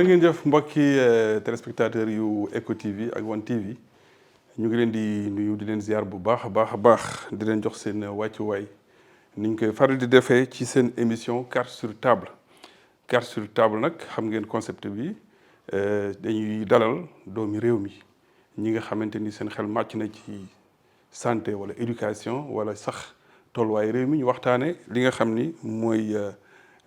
jërë ngeen jëf mbokki téléspectateurs yu Eco TV ak One TV ñu ngi leen di nuyu di leen ziar bu baax a baax di leen jox seen wàccuwaay ni ñu koy faral di defee ci seen émission carte sur table carte sur table nag xam ngeen concept bi dañuy dalal doomi réew mi ñi nga xamante ni seen xel màcc na ci santé wala éducation wala sax tolluwaay réew mi ñu waxtaane li nga xam ni mooy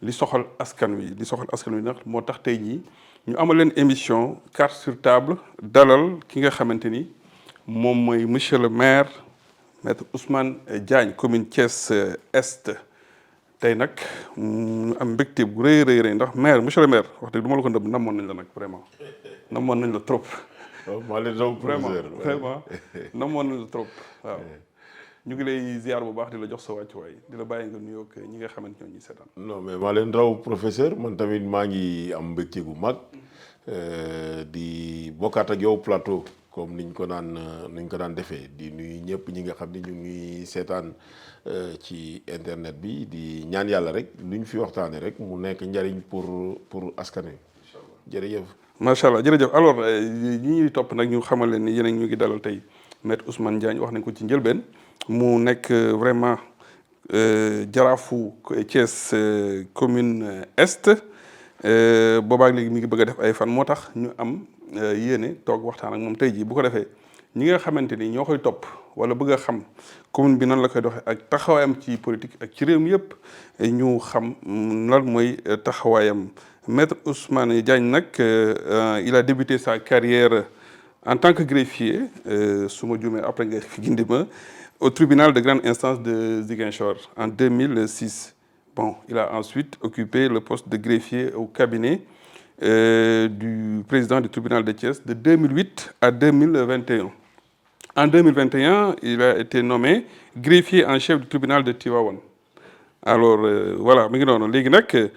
li soxal askan wi nag moo tax tey jii ñu amal leen émission carte sur table dalal ki nga xamante ni moom mooy monsieur le maire maître Ousmane Diagne commune Thiès Est tey nag ñu am mbégte bu rëy ndax maire monsieur le maire wax dëgg du ma la ko ndëb namoon nañ la nag vraiment namoon nañ la trop. maa leen doon vraiment namoon nañ la trop waaw. ñu ngi lay ziar bu baax di la jox sa wàccuwaay di la bàyyi nga nuyoo ak ñi nga xamante ñoo ñuy seetaan. non mais maa leen raw professeur man tamit maa ngi am mbégte gu mag di bokkaat ak yow plateau comme niñ ko daan defee di nuyu ñëpp ñi nga xam ni ñu ngi seetaan ci internet bi di ñaan yàlla rek lu ñu fi waxtaanee rek mu nekk njariñ pour askan wi. jërëjëf. macha allah jërëjëf alors ñi ñuy topp nag ñu xamal leen ni yéen ñu ngi dalal tey maître Ousmane Diagne wax nañ ko ci njëlbeen. mu nekk vraiment jaraafu Thiès commune Est boobaak léegi mi ngi bëgg a def ay fan moo tax ñu am yéene toog waxtaan ak moom tey jii bu ko defee ñi nga xamante ni ñoo koy topp wala bëgg a xam commune bi nan la koy doxee ak taxawaayam ci politique ak ci réew mi yëpp ñu xam lan mooy taxawaayam maître Ousmane Diagne nag il a débuté sa carrière en tant que greffier su ma juumee après nga gindi ma au tribunal de grande instance de Ziguinchor en 2006. Bon, il a ensuite occupé le poste de greffier au cabinet du président du tribunal de Thiès de 2008 à 2021. En 2021, il a été nommé greffier en chef du tribunal de Tivaouane. Alors voilà mi ngi noonu léegi nag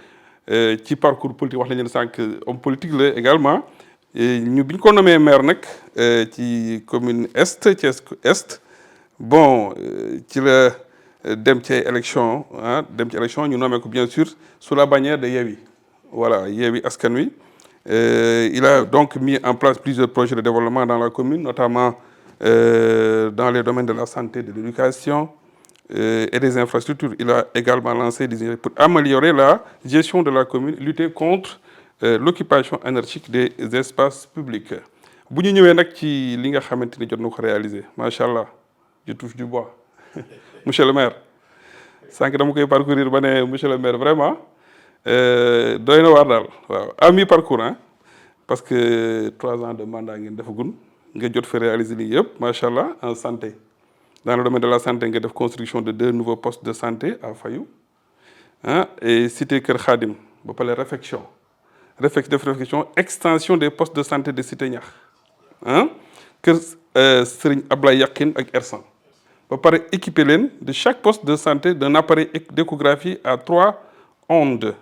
ci parcours politique wax nañu ne sànq homme politique la également ñu bi ñu ko nommé maire nag ci commune Est Thiès Est. Bon ci la dem ci élection ñu nommé ko bien sûr sous la bannière de Yewwi voilà Yewwi Askan Wi il a donc mis en place plusieurs projets de développement dans la commune notamment dans les domaines de la santé, de l'éducation et des infrastructures. Il a également lancé des initiatives pour améliorer la gestion de la commune, lutter contre l'occupation anarchique des espaces publics. bu ñu ñëwee nag ci li nga xamante ni jot na ko réaliser macha allah. Je touche du bois monsieur le maire sànq dama koy parcourir ba ne monsieur le maire vraiment doy na waar daal waaw à mi-parcours parce que 3 ans de mandat ngeen defagun nga jot fa réaliser lii yëpp macha allah en santé dans le domaine de la santé nga def construction de 2 nouveaux postes de santé à Fayou et cité Kër Khadim ba pare réfection extension des postes de santé de cité Niakh kër Serigne Ablaye Yakhine ak Ersan ba pare équiper leen de chaque poste de santé d'un appareil d'échographie à 3 ondes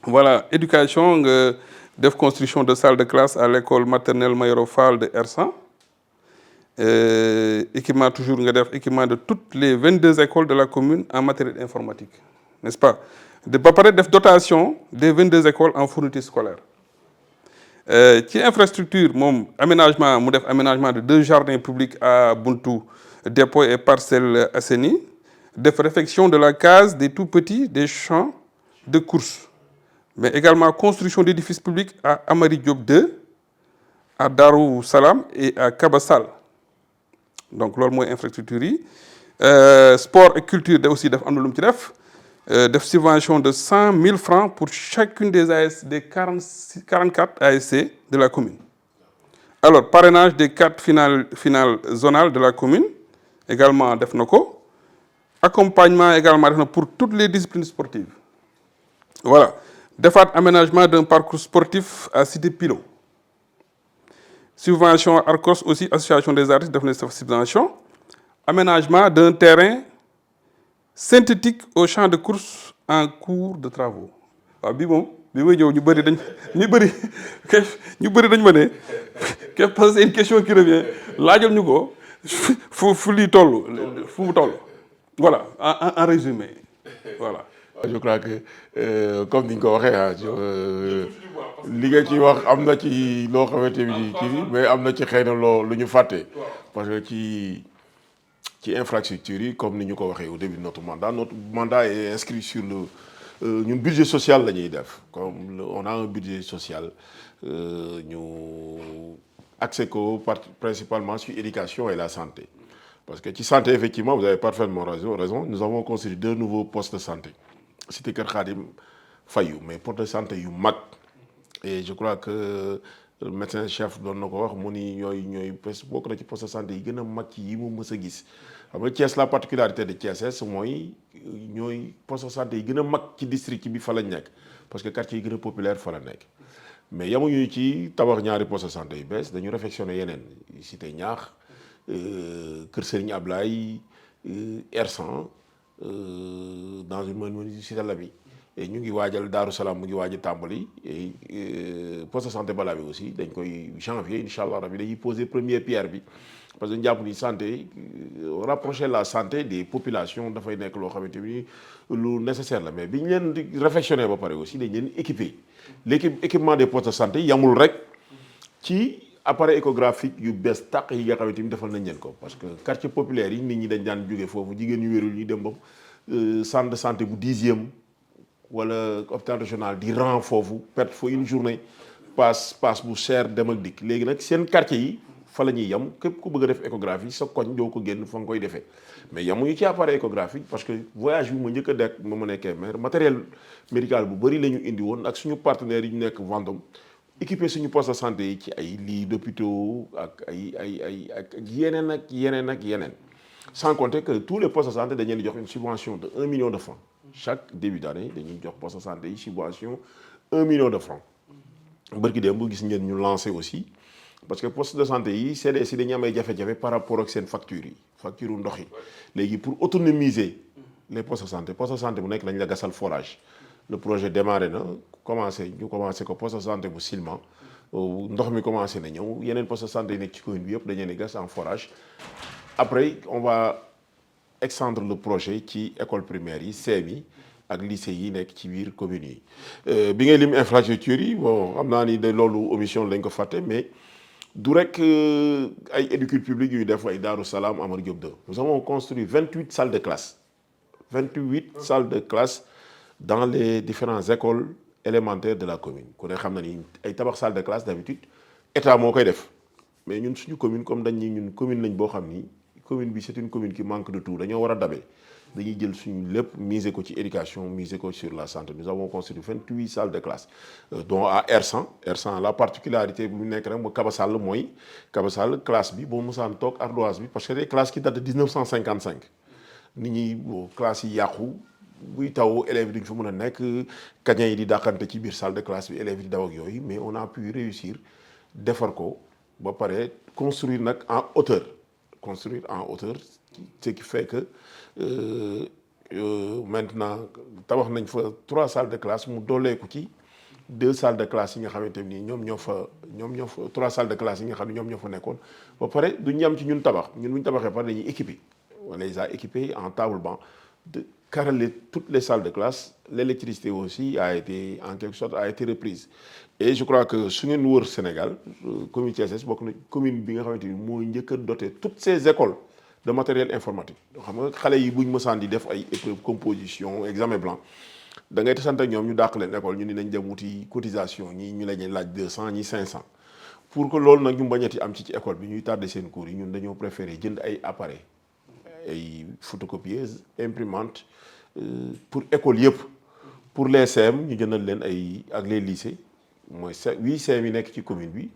voilà éducation nga def construction de salle de classe à l'école maternelle Mayoro Fall de Ersan équipement toujours nga def équipement de toutes les 22 écoles de la commune en matériel informatique n'est-ce pas ba pare def dotation des 22 écoles en fourniture scolaire ci infrastructure moom aménagement mu def aménagement de 2 jardins publics à Buntu Dépôt et Parcelles Assainies def réfection de la case des tout-petits des champs de course mais également construction d'édifices publics à Amary Diop 2 à Darou Salam et à Kabassal donc loolu mooy infrastructure yi sport et culture da aussi def am na lu mu ci def subvention de 100 000 francs pour chacune des ASC des 44 ASC de la commune. Alors parrainage des 4 finales zonales de la commune également def na ko accompagnement également def na pour toutes les disciplines sportives. Voilà defaat aménagement d'un parcours sportif à Cité Pilo. Subvention Arcos aussi association des artistes def na subvention aménagement d'un terrain synthétique au champ de course en cours de travaux waaw bii moom bi may ñëw ñu bëri dañ ma ne parce que c'est une question qui revient laajal ñu ko fu lii toll fu mu toll voilà en résumé voilà je crois que comme ni ñu ko waxee ah li nga ci wax am na ci loo xamante ni kii mais am na ci xëy na lu ñu fàtte. parce que ci infrastructure yi comme ni ñu ko waxee au début de notre mandat est inscrit sur le ñun budget social la ñuy def comme on a un budget social ñu axé ko principalement sur l'éducation et la santé. Parce que ci santé effectivement vous avez parfaitement raison nous avons construit 2 nouveaux postes de santé cité Kër Khadim Fayou mais poste de santé yu mag et je crois que le médecin chef doon na ko wax mu ni ñooy bokk na ci poste de santé yi gën a mag ci yi mu mës a gis xam nga Thiès la particularité de Thiès mooy ñooy poste de santé yi gën a mag ci district bi fa lañ nekk parce que quartier yi gën a populaire fa la nekk mais yamuñu ci tabax ñaari poste de santé yu bees dañu réfectionné yeneen cité Ñaax Kër Serigne Ablaye R100 dans une cité Lamy et ñu ngi waajal Daaru Salaam mu ngi waaj a tàmbali et poste de santé Bala bi aussi dañ koy janvier incha allah rabi dañuy poser première pierre bi parce que jàpp ni santé rapprocher la santé des populations dafay nekk loo xamante ni lu nécessaire la mais bi ñu leen di réfectionner ba pare aussi dañ leen équiper l'équipement des postes de santé yamul rek ci appareil échographique yu bees tàq yi nga xamante ni defal nañ leen ko parce que quartier populaire yi nit ñi dañ daan jóge foofu jigéen ñu wérul ñu dem ba centre de santé bu 10e wala hôpital régional di rang foofu perte fa une journée passe bu cher dem ak dikk léegi nag seen quartier yi fa la ñuy yem képp ku bëgg a def échographie sa koñ doo ko génn fa nga koy defee mais yamuñu ci appareil échographique parce que voyage bi ma njëkk a dekk ma nekkee maire matériel médical bu bëri la ñu indi woon ak suñu partenaires yi ñu nekk Vendôme équipé suñu poste de santé yi ci ay lits d'hôpitaux ak ak yeneen sans compter que tous les postes de santé dañu leen di jox une subvention de 1 million de francs chaque début d'année dañuy jox poste de santé yi subvention 1 million de francs bërki démb bu gis ngeen ñu lancé aussi parce que poste de santé yi CDS dañu am ay jafe-jafe par rapport ak seen factures yi facture ndox yi léegi pour autonomiser les postes de santé bu nekk lañ la gasal forage le projet démarré na ñu commencé ko poste de santé bu Silema ndox mi commencé na ñëw yeneen poste de santé yi nekk ci commune bi yëpp dañu leen di gas en forage après on va extendre le projet ci école primaire yi CEM yi ak lycée yi nekk ci biir communes yi bi ngay lim infrastructure yi bon xam naa ni de loolu omission lañ ko fàtte mais du rek ay éducation publique yu def ay Daaru Salaam Amar Diop 2 nous avons construit 28 salles de classe dans les différentes écoles élémentaires de la commune ku ne xam na ni ay tabax salle de classe d'habitude état moo koy def mais ñun suñu commune comme dañ ni ñun commune lañ boo xam ni commune bi c'est une commune qui manque de tout dañoo war a dabe dañuy jël suñu lépp miser ko ci éducation miser ko sur la santé nous avons construit 28 salles de classe dont à R100 la particularité bu nekk rek mooy Kaba Sall classe bi boo mosaan toog ardoise bi parce que des classes qui datent de 1955 nit ñi classes yi yàqu buy taw élèves yi duñ fa mën a nekk kaña yi di dàqante ci biir salle de classe bi élèves yi di daw ak yooyu mais on a pu réussir defar ko ba pare construire en hauteur ce qui fait que maintenant tabax nañ fa 3 salles de classe mu dooleeku ci 2 salles de classe yi nga xamante ni ñoom ñoo fa 3 salles de classe yi nga xam ne ñoom ñoo fa nekkoon ba pare duñ yam ci ñun bu ñu tabaxee pare dañuy équiper on les a équipés en table-banc de carreler toutes les salles de classe l'électricité aussi a été reprise et je crois que su ngeen wër Sénégal commune Thiès bokk na commune bi nga xamante ni mooy njëkk a doté toutes ces écoles de matériel informatique xam nga xale yi buñ mësaan di def ay épreuve composition examen blanc da ngay tasante ak ñoom ñu dàq leen école ñu ni nañ dem wuti cotisation ñi ñu la ñuy laaj 200 ñi 500 pour que loolu nag ñu bañati am ci école bi ñuy tardé seen cours yi ñun dañoo préféré jënd ay appareils ay photocopieuse imprimante pour école yëpp pour les CEM ñu jëndal leen ay ak les lycées mooy 8 CEM yi nekk ci commune bi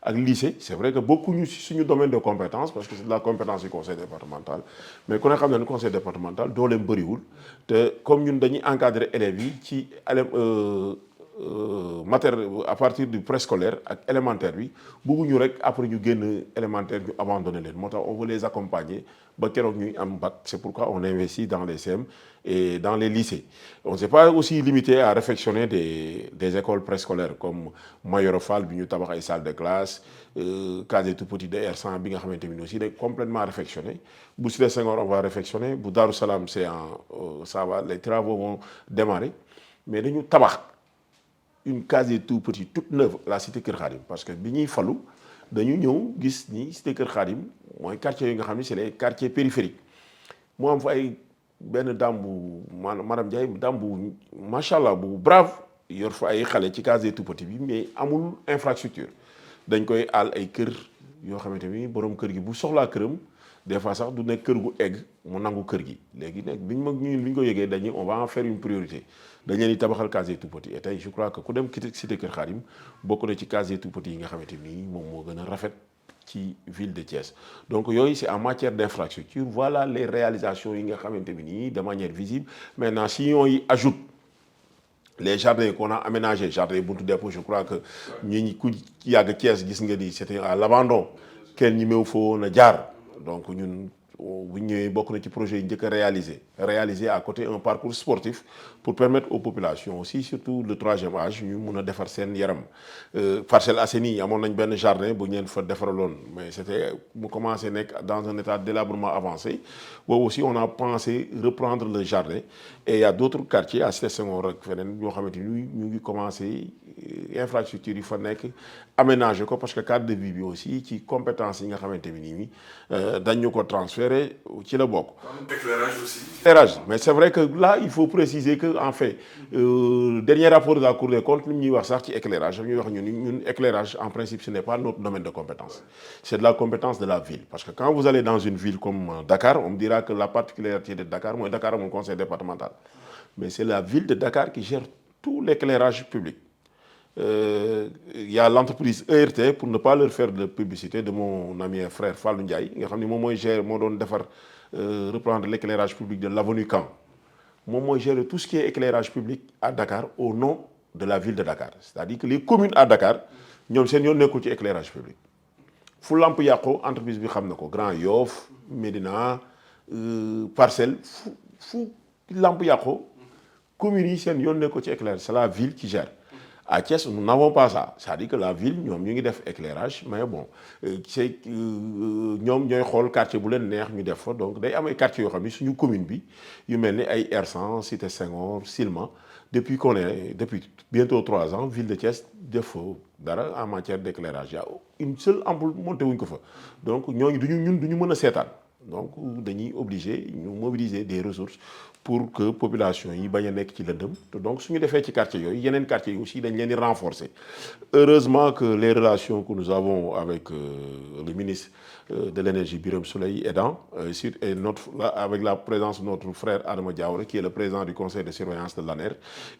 ak lycée c'est vrai que bokkuñu ci suñu domaine de compétence parce que c'est de la compétence du conseil départemental mais ku ne xam ne conseil départemental dooleem bëriwul te comme ñun dañuy encadrer élèves yi ci à partir du préscolaire ak élémentaire bi bëgguñu rek après ñu génn élémentaire ñu abandonné leen moo tax on veut les accompagner ba keroog ñuy am bac. C'est pourquoi on investit dans les CM et dans les lycées. On ne s'est pas aussi limité à réfectionner des écoles préscolaires comme Mayoro Fall bi ñu tabax ay salles de classe, Case Tout Petit de R100 bi nga xamante ni aussi day complètement réfectionné. Bu Cité Senghor on va réfectionner, bu Darou Salam c'est ça va, les travaux vont démarrer, mais dañu tabax une Case Tout Petit toute neuve la cité Kër Khadim parce que bi ñuy falu dañu ñëw gis ni cité Kër Khadim mooy quartier yi nga xam ni c'est les quartiers périphériques mu am fa ay benn dame bu madame Ndiaye dame bu macha allah bu brave yor fa ay xale ci Case Tout Petit bi mais amul infrastructure dañ koy aal ay kër yoo xamante ni borom kër gi bu soxlaa këram des fois sax du nekk kër gu egg mu nangu kër gi léegi nag bi ñu ko yëgee dañuy on va en faire une priorité dañ leen di tabaxal Case Tout Petit et tey je crois que ku dem cité Kër Khadim bokk na ci Case Tout Petit yi nga xamante ni moom moo gën a rafet ci ville de Thiès. Donc yooyu c'est en matière d'infrastructure voilà les réalisations yi nga xamante ni nii de manière visible. Maintenant si on y ajoute les jardins qu'on a aménagés jardin Buntu Dépôt je crois que ñi ku yàgg Thiès gis nga ni c'était à l'abandon kenn ñi meew fa woon a jaar donc ñun bu ñëwee bokk na ci projet yi njëkk a réaliser à côté un parcours sportif pour permettre aux populations aussi surtout le troisième âge ñu mun a defar seen yaram. Parcelles Assainies amoon nañ benn jardin bu ñu leen fa defaraloon mais c'était mu commencé nekk dans un état de délabrement avancé boobu aussi on a pensé reprendre le jardin et il y a d'autres quartiers à Cité Senghor ak feneen yoo xamante ni ñu ngi commencé infrastructure yi fa nekk aménager ko parce que cadre de vie bi aussi ci compétence yi nga xamante ni nii dañ ñu ko transférer ci la bokk. Éclairage aussi. Éclairage mais c'est vrai que là il faut préciser que en fait dernier rapport de la Cour des comptes li ñuy wax sax ci éclairage ñuy wax ñun éclairage en principe ce n'est pas notre domaine de compétence c'est de la compétence de la ville parce que quand vous allez dans une ville comme Dakar on me dira que la particularité de Dakar mooy Dakar amul conseil départemental mais c'est la ville de Dakar qui gère tout l'éclairage public. Il y a l'entreprise ERT pour ne pas leur faire de publicité de mon ami et frère Fallou Ndiaye nga xam ni moom mooy gérer moo doon defar reprendre l'éclairage public de l'avenue Caen moom mooy gérer tout ce qui est éclairage public à Dakar au nom de la ville de Dakar c'est-à-dire que les communes à Dakar ñoom seen yoon nekkul ci éclairage public fu lamp yàqu entreprise bi xam na ko Grand Yoff Médina Parcelles fu lamp yàqu communes yi seen yoon nekkul ci éclairage c'est la ville qui gère. À Thiès nous n'avons pas ça c'est-à-dire que la ville ñoom ñu ngi def éclairage mais bon c'est ñoom ñooy xool quartier bu leen neex ñu def fa donc day am ay quartiers yoo xam ni suñu commune bi yu mel ni ay R100 Cité Senghor Silma depuis bientôt 3 ans ville de Thiès def fa dara en matière d'éclairage y a une seule ampoule monté wuñ ko fa donc ñooñu ñun duñu mën a seetaan donc dañuy obligé ñu mobiliser des ressources pour que population yi bañ a nekk ci lëndëm donc suñu defee ci quartier yooyu yeneen quartier yi aussi dañ leen di renforcer heureusement que les relations que nous avons avec le ministre de l'énergie Birame Souleye aidant et avec la présence de notre frère Adama Diawara qui est le président du conseil de surveillance de l'ANER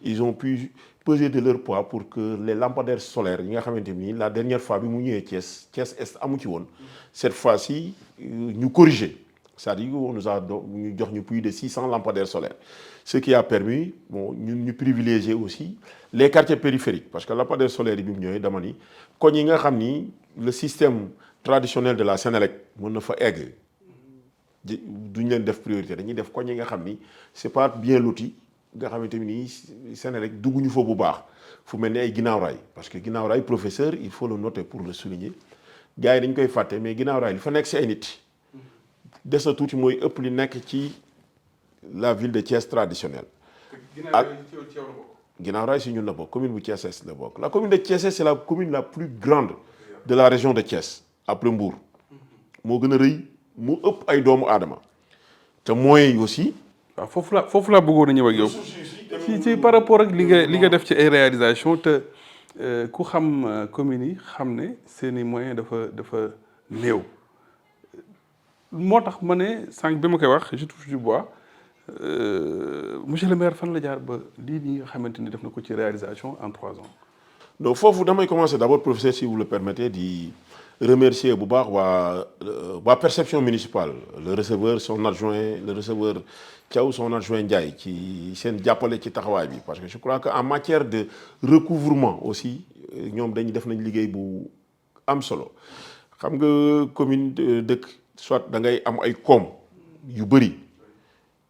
ils ont pu peser de leur poids pour que les lampadaires solaires yi nga xamante ni la dernière fois bi mu ñëwee Thiès Est amu ci woon cette fois-ci ñu corriger c'est-à-dire on nous a ñu jox ñu plus de 600 lampadaires solaires ce qui a permis bon ñun ñu privilégier aussi les quartiers périphériques parce que lampadaires solaires yi bi mu ñëwee dama ni koñ yi nga xam ni le système traditionnel de la Sénélec mën na fa egg duñ leen def priorité dañuy def koñ yi nga xam ni c'est pas bien loti nga xamante ni Sénélec dugguñu fa bu baax fu mel ni ay ginnaaw raay parce que ginnaaw raay professeur il faut le noter pour le souligner gars yi dañ koy fàtte mais ginnaaw raay li fa nekk si ay nit des na tuuti mooy ëpp li nekk ci la ville de Thiès traditionnelle. ginnaaw raay si ñun la bokk commune bu Thiès Est la bokk la commune de Thiès Est c'est la commune la plus grande de la région de Thiès après Mbour moo gën a rëy mu ëpp ay doomu aadama te moyens yi aussi. waaw foofu laa bëggoon a ñëw ak yow ci par rapport ak li nga def ci ay réalisation te ku xam communes yi xam ne seeni moyens dafa néew. moo tax ma ne sànq bi ma koy wax je touche du bois monsieur le maire fan la jaar ba lii nii nga xamante ni def na ko ci réalisation en 3 ans. donc foofu damay commencer d'abord professeur si vous le permettez di remercier bu baax waa perception municipale le receveur son adjoint le receveur Thiaw son adjoint Ndiaye ci seen jàppale ci taxawaay bi parce que je crois que en matière de recouvrement aussi ñoom dañuy def nañ liggéey bu am solo xam nga commune dëkk soit da ngay am ay koom yu bëri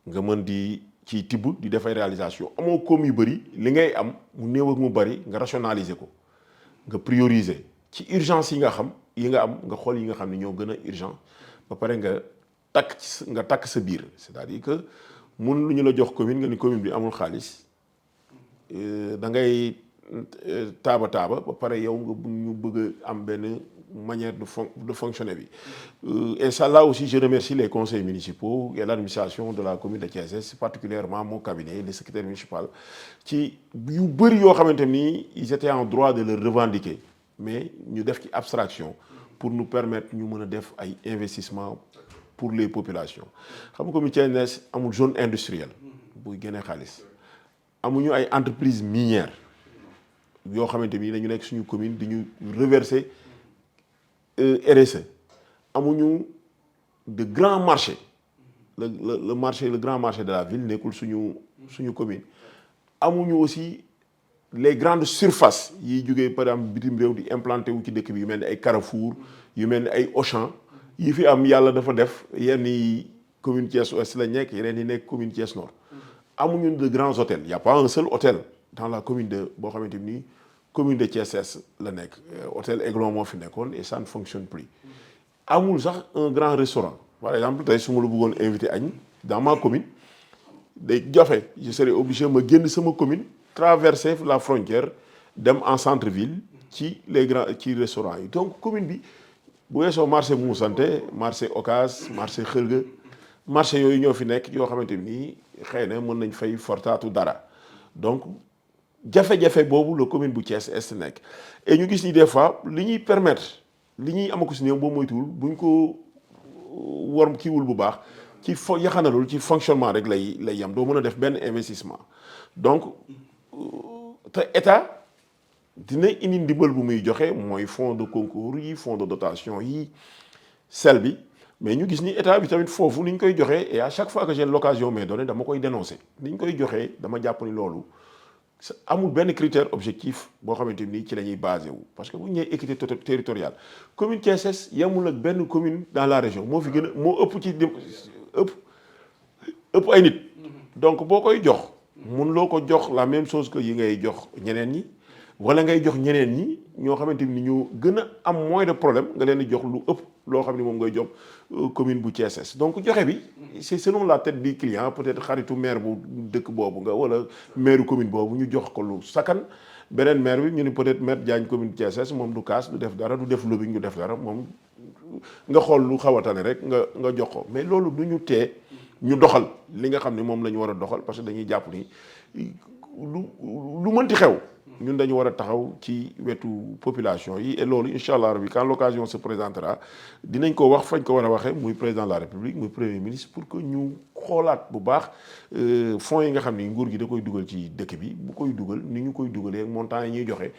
nga mën di ci tibb di def ay réalisation amoo koom yu bëri li ngay am mu néew ak mu bëri nga rationaliser ko nga prioriser ci urgence yi nga am nga xool yi nga xam ne ñoo gën a urgent ba pare nga takk sa biir c'est-à-dire que mun lu ñu la jox commune nga ni commune bi amul xaalis da ngay taaba ba pare yow nga ñu bëgg a am benn manière de fonctionner bi et ça là aussi je remercie les conseils municipaux et l'administration de la commune de Thiès particulièrement mon cabinet le secrétaire municipal ci yu bëri yoo xamante ni ils étaient en droit de le revendiquer mais ñu def ci abstraction pour nous permettre ñu mën a def ay investissement pour les populations xam nga commune Thiès amul zone industrielle buy génnee xaalis amuñu ay entreprises minières yoo xamante ni dañu nekk suñu commune di ñu reverser RSE amuñu de grands marchés le grand marché de la ville nekkul suñu commune amuñu aussi les grandes surfaces yiy jógee par exemple bitim réew di implanté wu ci dëkk bi yu mel ni ay Carrefour yu mel ni ay Auchan yi fi am yàlla dafa def yenn yi commune Thiès Ouest la nekk yeneen yi nekk commune Thiès Nord amuñu de grands hôtels il y a pas un seul hôtel dans la commune de boo xamante ni commune de Thiès Est la nekk hôtel Aiglon moo fi nekkoon et ça ne fonctionne plus amul sax un grand restaurant par exemple tey su ma la bëggoon invité añ dans ma commune day jafe je serais obligé ma génn sama commune traverser la frontière dem en centre-ville ci les grands ci restaurants yi donc commune bi bu weesoo marché Mou Santé marché Ocass marché Xërga marché yooyu ñoo fi nekk yoo xamante ni xëy na mën nañ fay fortaatu dara donc jafe-jafe boobu la commune bu Thiès Est nekk et ñu gis ni des fois li ñuy permettre li ñuy amako si néew boobu moytuwul buñ ko war kiiwul bu baax ci yaxanalul ci fonctionnement rek lay yam doo mën a def benn investissement donc te état dina indi ndimbal bu muy joxe mooy fonds de concours yi fonds de dotation yi sel bi mais ñu gis ni état bi tamit foofu ni ñu koy joxee et à chaque fois que j'ai l'occasion mais donné dama koy dénoncer ni ñu koy joxee dama jàpp ni loolu amul benn critère objectif boo xamante ni ci la ñuy basé wu parce que bu ñu nee équité territoriale commune Thiès Est yemul ak benn commune dans la région moo fi gën a moo ëpp ci ëpp ay nit donc boo koy jox mun loo ko jox la même chose que yi ngay jox ñeneen ñi wala ngay jox ñeneen ñi ñoo xamante ni ñoo gën a am moins de problème nga leen di jox lu ëpp loo xam ne moom ngay jox commune bu Thiès Est donc joxe bi c'est selon la tête du client peut-être xaritu maire bu dëkk boobu nga wala maire commune boobu ñu jox ko lu sakkan beneen maire bi ñu ne peut-être maire Diagne commune Thiès Est moom du kaas du def dara du def lobbying du def dara moom nga xool lu xaw a tane rek nga jox ko mais loolu du ñu tee ñu doxal li nga xam ne moom la ñu war a doxal parce que dañuy jàpp ni lu mënti xew ñun dañu war a taxaw ci wetu population yi et loolu incha allah rabi quand l'occasion se présentera dinañ ko wax fañ ko war a waxee muy président de la république muy premier ministre pour que ñu xoolaat bu baax fonds yi nga xam ni nguur gi da koy dugal ci dëkk bi bu koy dugal ni ñu koy dugalee montant yi ñuy joxe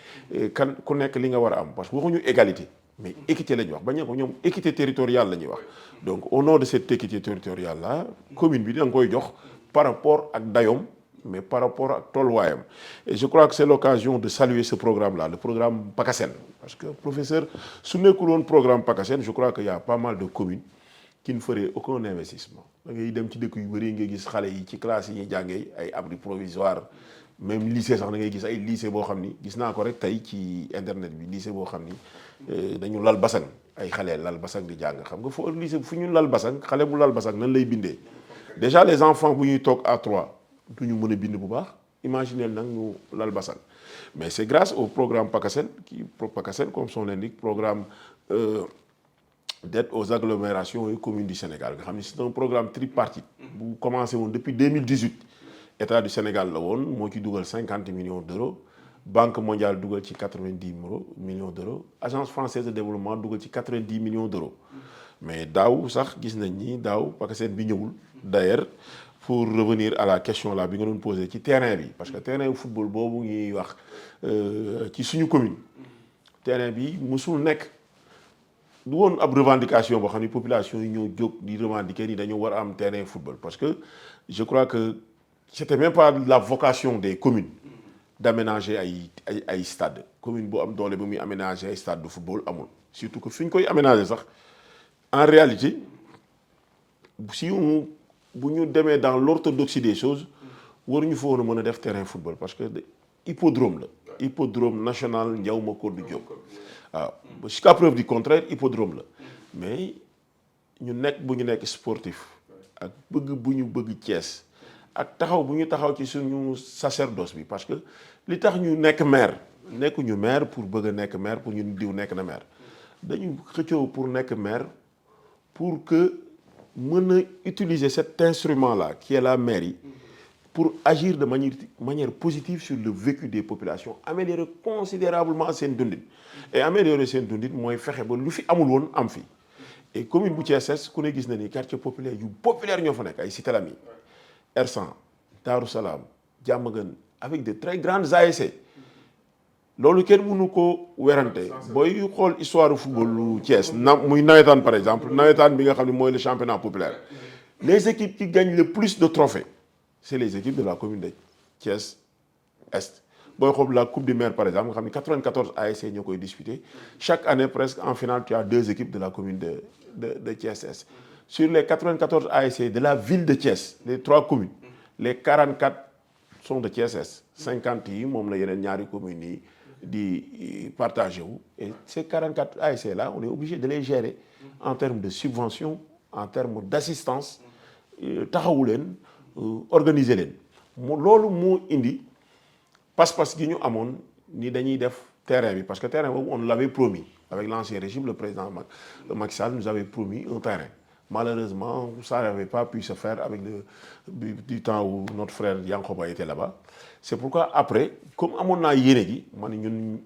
kan ku nekk li nga war a am parce que waxuñu égalité mais équité la ñuy wax bañ ko ñoom équité territoriale la ñuy wax donc au nom de cette équité territoriale là commune bi da nga koy jox par rapport ak dayoom mais par rapport ak tolluwaayam et je crois que c'est l'occasion de saluer ce programme là le programme PACASEN parce que professeur su nekkul woon programme PACASEN je crois que y a pas mal de communes qui ne feraient aucun investissement da ngay dem ci dëkk yu bëri nga gis xale yi ci classe yi ñuy jàngee ay abri provisoire même lycée sax da ngay gis ay lycée boo xam ni gis naa ko rek tey ci internet bi lycée boo xam ni dañu lal basang ay xale lal basang di jàng xam nga foo lycée fu ñu lal basang xale bu lal basang nan lay bindee déjà les enfants bu ñuy toog à 3 du ñu mën a bind bu baax imaginez nag ñu lal basang mais c'est grâce au programme PACASEN PACASEN comme son l'indique programme d'aide aux agglomérations et communes du Sénégal nga xam ne c'est un programme tripartite bu commencé woon depuis 2018 état du Sénégal la woon moo ci dugal 50 millions d'euros Banque mondiale dugal ci 90 millions d'euros Agence française de développement dugal ci 90 millions d'euros mais daaw sax gis nañ ni daaw PACASEN bi ñëwul d'ailleurs pour revenir à la question là bi nga doon posé ci terrain bi parce que terrain football boobu ñuy wax ci suñu commune terrain bi musul nekk du woon ab revendication boo xam ne population yi ñoo jóg di revendiquer ni dañoo war a am terrain football parce que je crois que c'était même pas la vocation des communes d'aménager ay stade commune bu am doole ba muy aménager ay stade de football amul surtout que fi ñu koy aménager sax en réalité si bu ñu demee dans l'orthodoxie des choses waruñu fa woon a mën a def terrain football parce que hippodrome la hippodrome national Ndiaw Macodou Diop waaw jusqu'à preuve du contraire hippodrome la mais ñu nekk sportif ak bëgg bu ñu bëgg Thiès ak taxaw bu ñu taxaw ci suñu sacerdoce bi parce que li tax ñu nekk maire nekkuñu maire pour bëgg a nekk maire pour ñu diw nekk na maire dañu xëccoo pour nekk maire pour que mën a utiliser cet instrument là qui est la mairie pour agir de manière positive sur le vécu des populations améliorer considérablement seen dundin et améliorer seen dundin mooy fexe ba lu fi amul woon am fi et commune bu Thiès ku ne gis na ni quartier populaire yu populaire ñoo fa nekk ay Cité Lamy Hersent Darou Salam Diamaguène avec de très grandes ASC loolu kenn mënu ko werante booy xool histoire football lu Thiès muy nawetaan par exemple nawetaan bi nga xam ne mooy le championnat populaire les équipes qui gagnent le plus de trophées c'est les équipes de la commune de Thiès Est booy xool la coupe du maire par exemple nga xam ne 94 ASC ñoo koy disputer chaque année presque en finale tu as 2 équipes de la commune de Thiès Est sur les 94 ASC de la ville de Thiès les 3 communes les 44 sont de Thiès Est 50 yi moom la yeneen ñaari communes yi di partagé wu et ces 44 ASC là on est obligé de les gérer en termes de subvention en termes d'assistance taxawu leen organiser leen loolu moo indi pas-pas gi ñu amoon ni dañuy def terrain bi parce que terrain boobu on l'avait promis avec l'ancien régime le président Macky Sall nous avait promis un terrain malheureusement ça n'avait pas pu se faire avec du temps où notre frère Yankoba était là-bas c'est pourquoi après comme amoon naa yéene gi ma ne ñun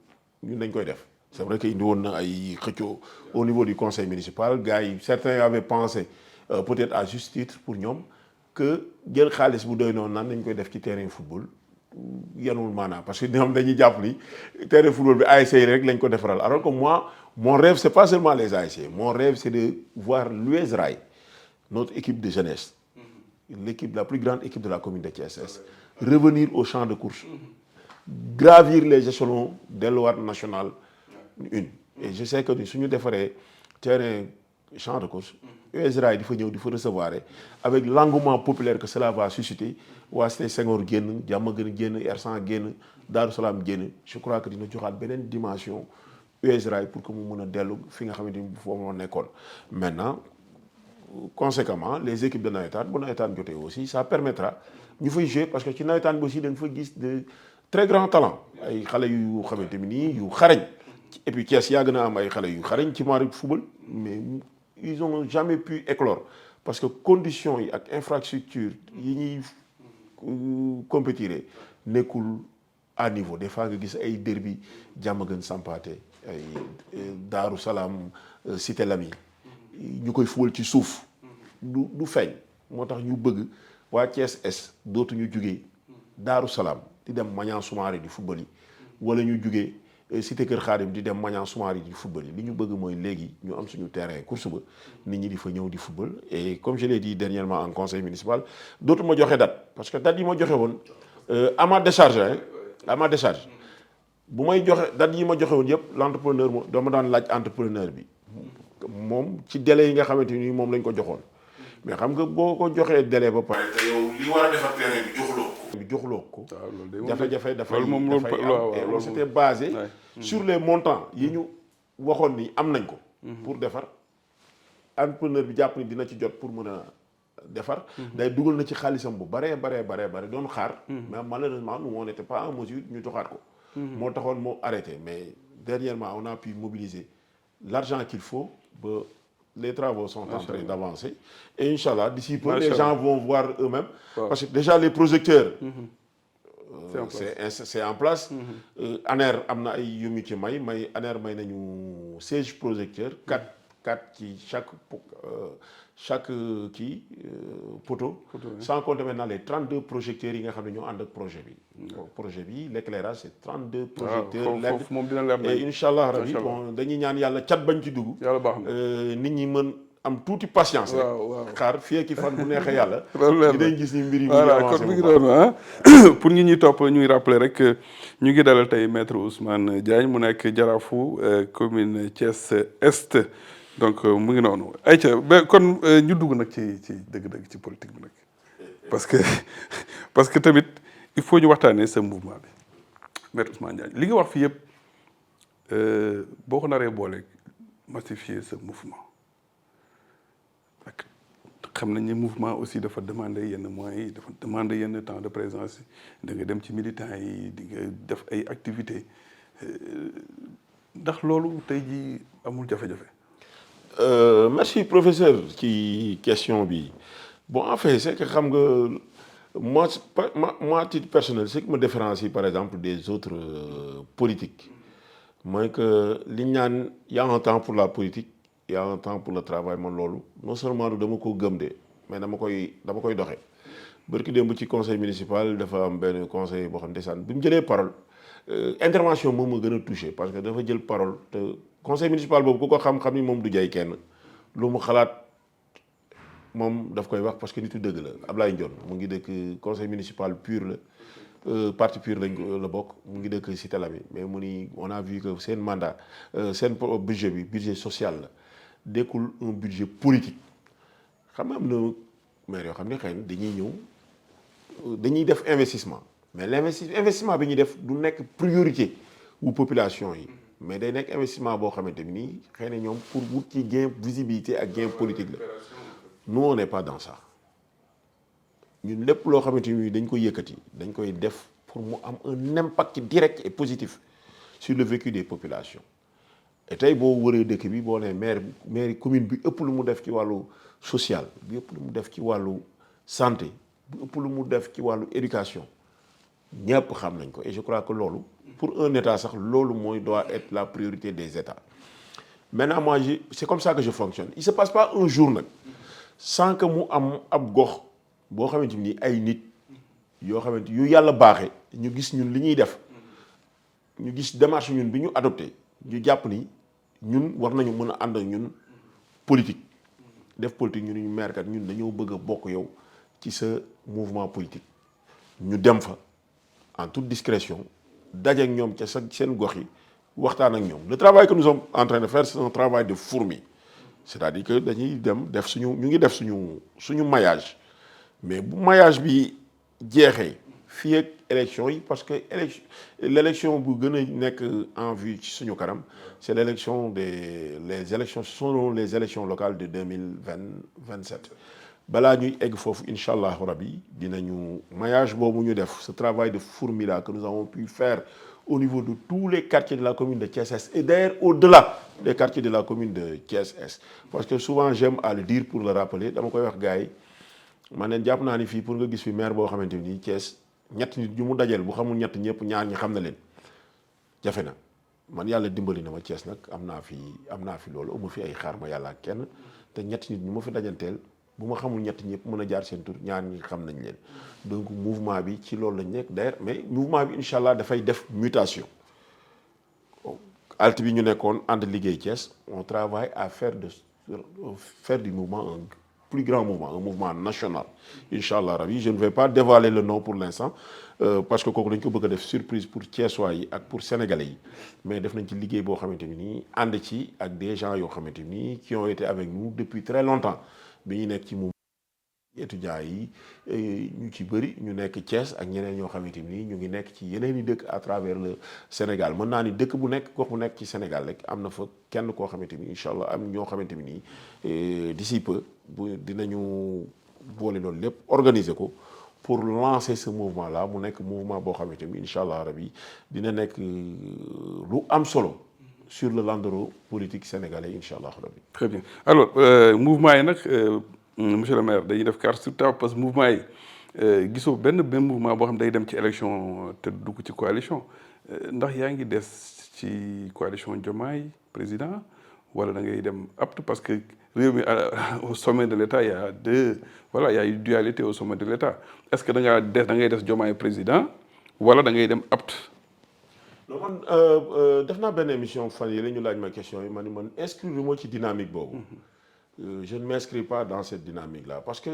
dañ koy def c'est vrai que indi woon na ay xëccoo au niveau du conseil municipal gars yi certains avaient pensé peut-être à juste titre pour ñoom que jël xaalis bu doy noonu naan dañ koy def ci terrain football yanul maanaam parce que ñoom dañuy jàpp ni terrain football bi ASC rek lañ ko defaral alors que moi mon rêve c'est pas seulement les ASC mon rêve c'est de voir l'US Rail notre équipe de jeunesse l'équipe la plus grande équipe de la commune de Thiès revenir au champ de course gravir les échelons delluwaat national une et je sais que ni suñu defaree terrain champ de course US Rail di fa ñëw di fa recevoir avec l'engouement populaire que cela va susciter waa Cité Senghor génn Diamaguène génn Hersent génn Darou Salam génn je crois que dina joxaat beneen dimension US Rail pour que mu mën a dellu fi nga xamante ni foofu moo nekkoon maintenant conséquemment les équipes de nawetaan bu nawetaan jotee aussi ça permettra ñu fay jouer parce que ci nawetaan bi aussi da nga fa gis de très grands talents ay xale yu xamante ni nii yu xarañ et puis Thiès yàgg na am ay xale yu xarañ ci wàllu football mais ils ont jamais pu éclore parce que conditions yi ak infrastructure yi ñuy compétir nekkul à niveau des fois nga gis ay derby Diamaguène Sampaate ay Darou Salam Cité Lamy ñu koy football ci suuf du feeñ moo tax ñu bëgg waa Thiès Est dootuñu jugee Darou Salam di dem Maniang Soumaré di football yi wala ñu jugee Cité Kër Khadim di dem Maniang Soumaré di football yi li ñu bëgg mooy léegi ñu am suñu terrain course ba nit ñi di fa ñëw di football et comme je l'ai dit dernièrement en conseil municipal dootuma joxe date parce que date yi ma joxe woon à ma décharge bu may joxe date yi ma joxe woon yëpp l'entrepreneur moo dama daan laaj entrepreneur bi moom ci délai yi nga xamante ni moom lañ ko joxoon mais xam nga boo ko joxee délai ba pare te yow li war a defar terrain bi joxuloo ko jafe-jafe dafay loolu c'était basé sur les montants yi ñu waxoon ni am nañ ko pour defar entrepreneur bi jàpp ni dina ci jot pour mën a defar day dugal na ci xaalisam bu bare doon xaar mais malheureusement nous on n'était pas en mesure ñu joxaat ko moo taxoon moo arrêté mais dernièrement on a pu mobiliser l'argent qu'il faut ba les travaux sont en train d'avancer et Inch'Allah d'ici peu les gens vont voir eux-mêmes parce que déjà les projecteurs c'est en place ANER am na ay yu mu ci may ANER may nañu 16 projecteurs 4 4 ci chaque kii poteau. Sans compter maintenant les 32 projecteurs yi nga xam ne ñoo ànd ak projet bi. projet bi l'éclairage c'est 32 projecteurs LED. foofu moom dina leer et incha allah rabi bon dañuy ñaan yàlla cat bañ ci dugg. yàlla baax na nit ñi mën am tuuti patience rek. waaw xaar fii ak fan bu neexee yàlla. loolu leer na dinañ gis ni mbir yi mu voilà avancé kon mi ngi bu baax. doon ah pour ñi ñuy topp ñuy rappeler rek ñu ngi dalal tey maître Ousmane Diagne mu nekk jaraafu commune Thiès Est donc mu ngi noonu ayca ba kon ñu dugg nag ci dëgg-dëgg ci politique bi nag parce que tamit il faut ñu waxtaanee sa mouvement bi maître Ousmane Diagne li nga wax fii yëpp boo ko naree boole massifier sa mouvement ak xam nañ ne mouvement aussi dafa demander yenn moyens yi dafa demander yenn temps de présence yi da nga dem ci militants yi di nga def ay activités ndax loolu tey jii amul jafe-jafe. Merci professeur ci question bi bon en fait c'est que xam nga moi à titre personnel ce qui me différencie par exemple des autres politiques mooy que li ñu naan y a un temps pour la politique y a un temps pour le travail man loolu non seulement dama ko gëm de mais dama koy doxee barki démb ci conseil municipal dafa am benn conseil boo xam ne ndeysaan bi mu jëlee parole intervention moom ma gën a touché parce que dafa jël parole te conseil municipal boobu ku ko xam-xam ni moom du jay kenn lu mu xalaat moom daf koy wax parce que nitu dëgg la Ablaye Ndione mu ngi dëkk conseil municipal pur la parti pur lañ la bokk mu ngi dëkk Cité Lamy mais mu ni on a vu que seen mandat seen budget bi budget social la dekkul un budget politique xam nga am na maire yoo xam ne xëy na dañuy ñëw dañuy def investissement mais l'investissement bi ñuy def du nekk priorité wu population yi mais day nekk investissement boo xamante ni nii xëy na ñoom pour wut ci gain visibilité ak gain politique la nous on n'est pas dans ça ñun lépp loo xamante ni dañ koy yëkkati dañ koy def pour mu am un impact direct et positif sur le vécu des populations et tey boo wëree dëkk bi boo nee maire commune bi ëpp lu mu def ci wàllu social bi ëpp lu mu def ci wàllu santé bi ëpp lu mu def ci wàllu éducation ñëpp xam nañ ko et je crois que loolu pour un état sax loolu mooy doit être la priorité des états maintenant moi c'est comme ça que je fonctionne il se passe pas un jour nag sans que mu am ab gox boo xamante ni ay nit yoo xamante yu yàlla baaxee ñu gis ñun li ñuy def ñu gis démarche ñun bi ñu adopté ñu jàpp ni ñun war nañu mën a ànd ak ñun politique def politique ñu maire kat ñun dañoo bëgg a bokk yow ci sa mouvement politique ñu dem fa en toute discrétion daje ak ñoom ca seen gox yi waxtaan ak ñoom le travail que nous sommes en train de faire c'est un travail de fourmi c'est-à-dire que dañuy dem def ñu ngi def suñu maillage mais bu maillage bi jeexee fii ak élection yi parce que l'élection bu gën a nekk en vue ci suñu kanam c'est les élections sont les élections locales de 2027 balaa ñuy egg foofu incha allah rabi dinañu maillage boobu ñu def ce travail de fourmi là que nous avons pu faire au niveau de tous les quartiers de la commune de Thiès-Est et d'ailleurs au-delà des quartiers de la commune de Thiès-Est parce que souvent j'aime à le dire pour le rappeler dama koy wax gars yi man leen jàpp naa ni fii pour nga gis fi maire boo xamante ni Thiès ñett nit ñu mu dajeel bu xamul ñett ñëpp ñaar ñi xam na leen jafe na man yàlla dimbali na ma Thiès nag am naa fi loolu amu fi ay xaar ma yàlla ak kenn te ñett nit ñu ma fi dajanteel bu ma xamul ñett ñëpp mën a jaar seen tur ñaar ñi xam nañ leen donc mouvement bi ci loolu lañ nekk d'ailleurs mais mouvement bi incha allah dafay def mutation alt bi ñu nekkoon ànd liggéey Thiès on travaille à faire du mouvement un plus grand mouvement un mouvement national incha allah rabi je ne vais pas dévoiler le nom pour l'instant parce que kooku dañ ko bëgg a def surprise pour Thiessois yi ak pour sénégalais yi mais def nañ ci liggéey boo xamante ni nii ànd ci ak des gens yoo xamante ni qui ont été avec nous depuis très longtemps bi ñu nekk ci mouvement étudiants yi ñu ci bëri ñu nekk Thiès ak ñeneen ñoo xamante ni ñu ngi nekk ci yeneen i dëkk à travers le Sénégal mën naa ni dëkk bu nekk gox bu nekk ci Sénégal rek am na fa kenn koo xamante ni incha allah am ñoo xamante ni d'ici peu bu dinañu boole loolu lépp organiser ko pour lancer ce mouvement là mu nekk mouvement boo xamante ni incha allah rabi dina nekk lu am solo sur le landreau politique sénégalais incha allah rabi. très bien alors mouvement yi nag. monsieur le maire dañuy def carte sur table parce que mouvement yi gisoo benn mouvement boo xam day dem ci élection te dugg ci coalition ndax yaa ngi des ci coalition Diomaye président wala da ngay dem apte parce que réew mi au sommet de l'État il y a deux voilà il y a une dualité au sommet de l'État est-ce que da ngay des Diomaye président wala da ngay dem apte. non man def naa benn émission fan yi la ñu laaj ma question yi man inscrire moo ci dynamique boobu. Je ne m'inscris pas dans cette dynamique-là parce que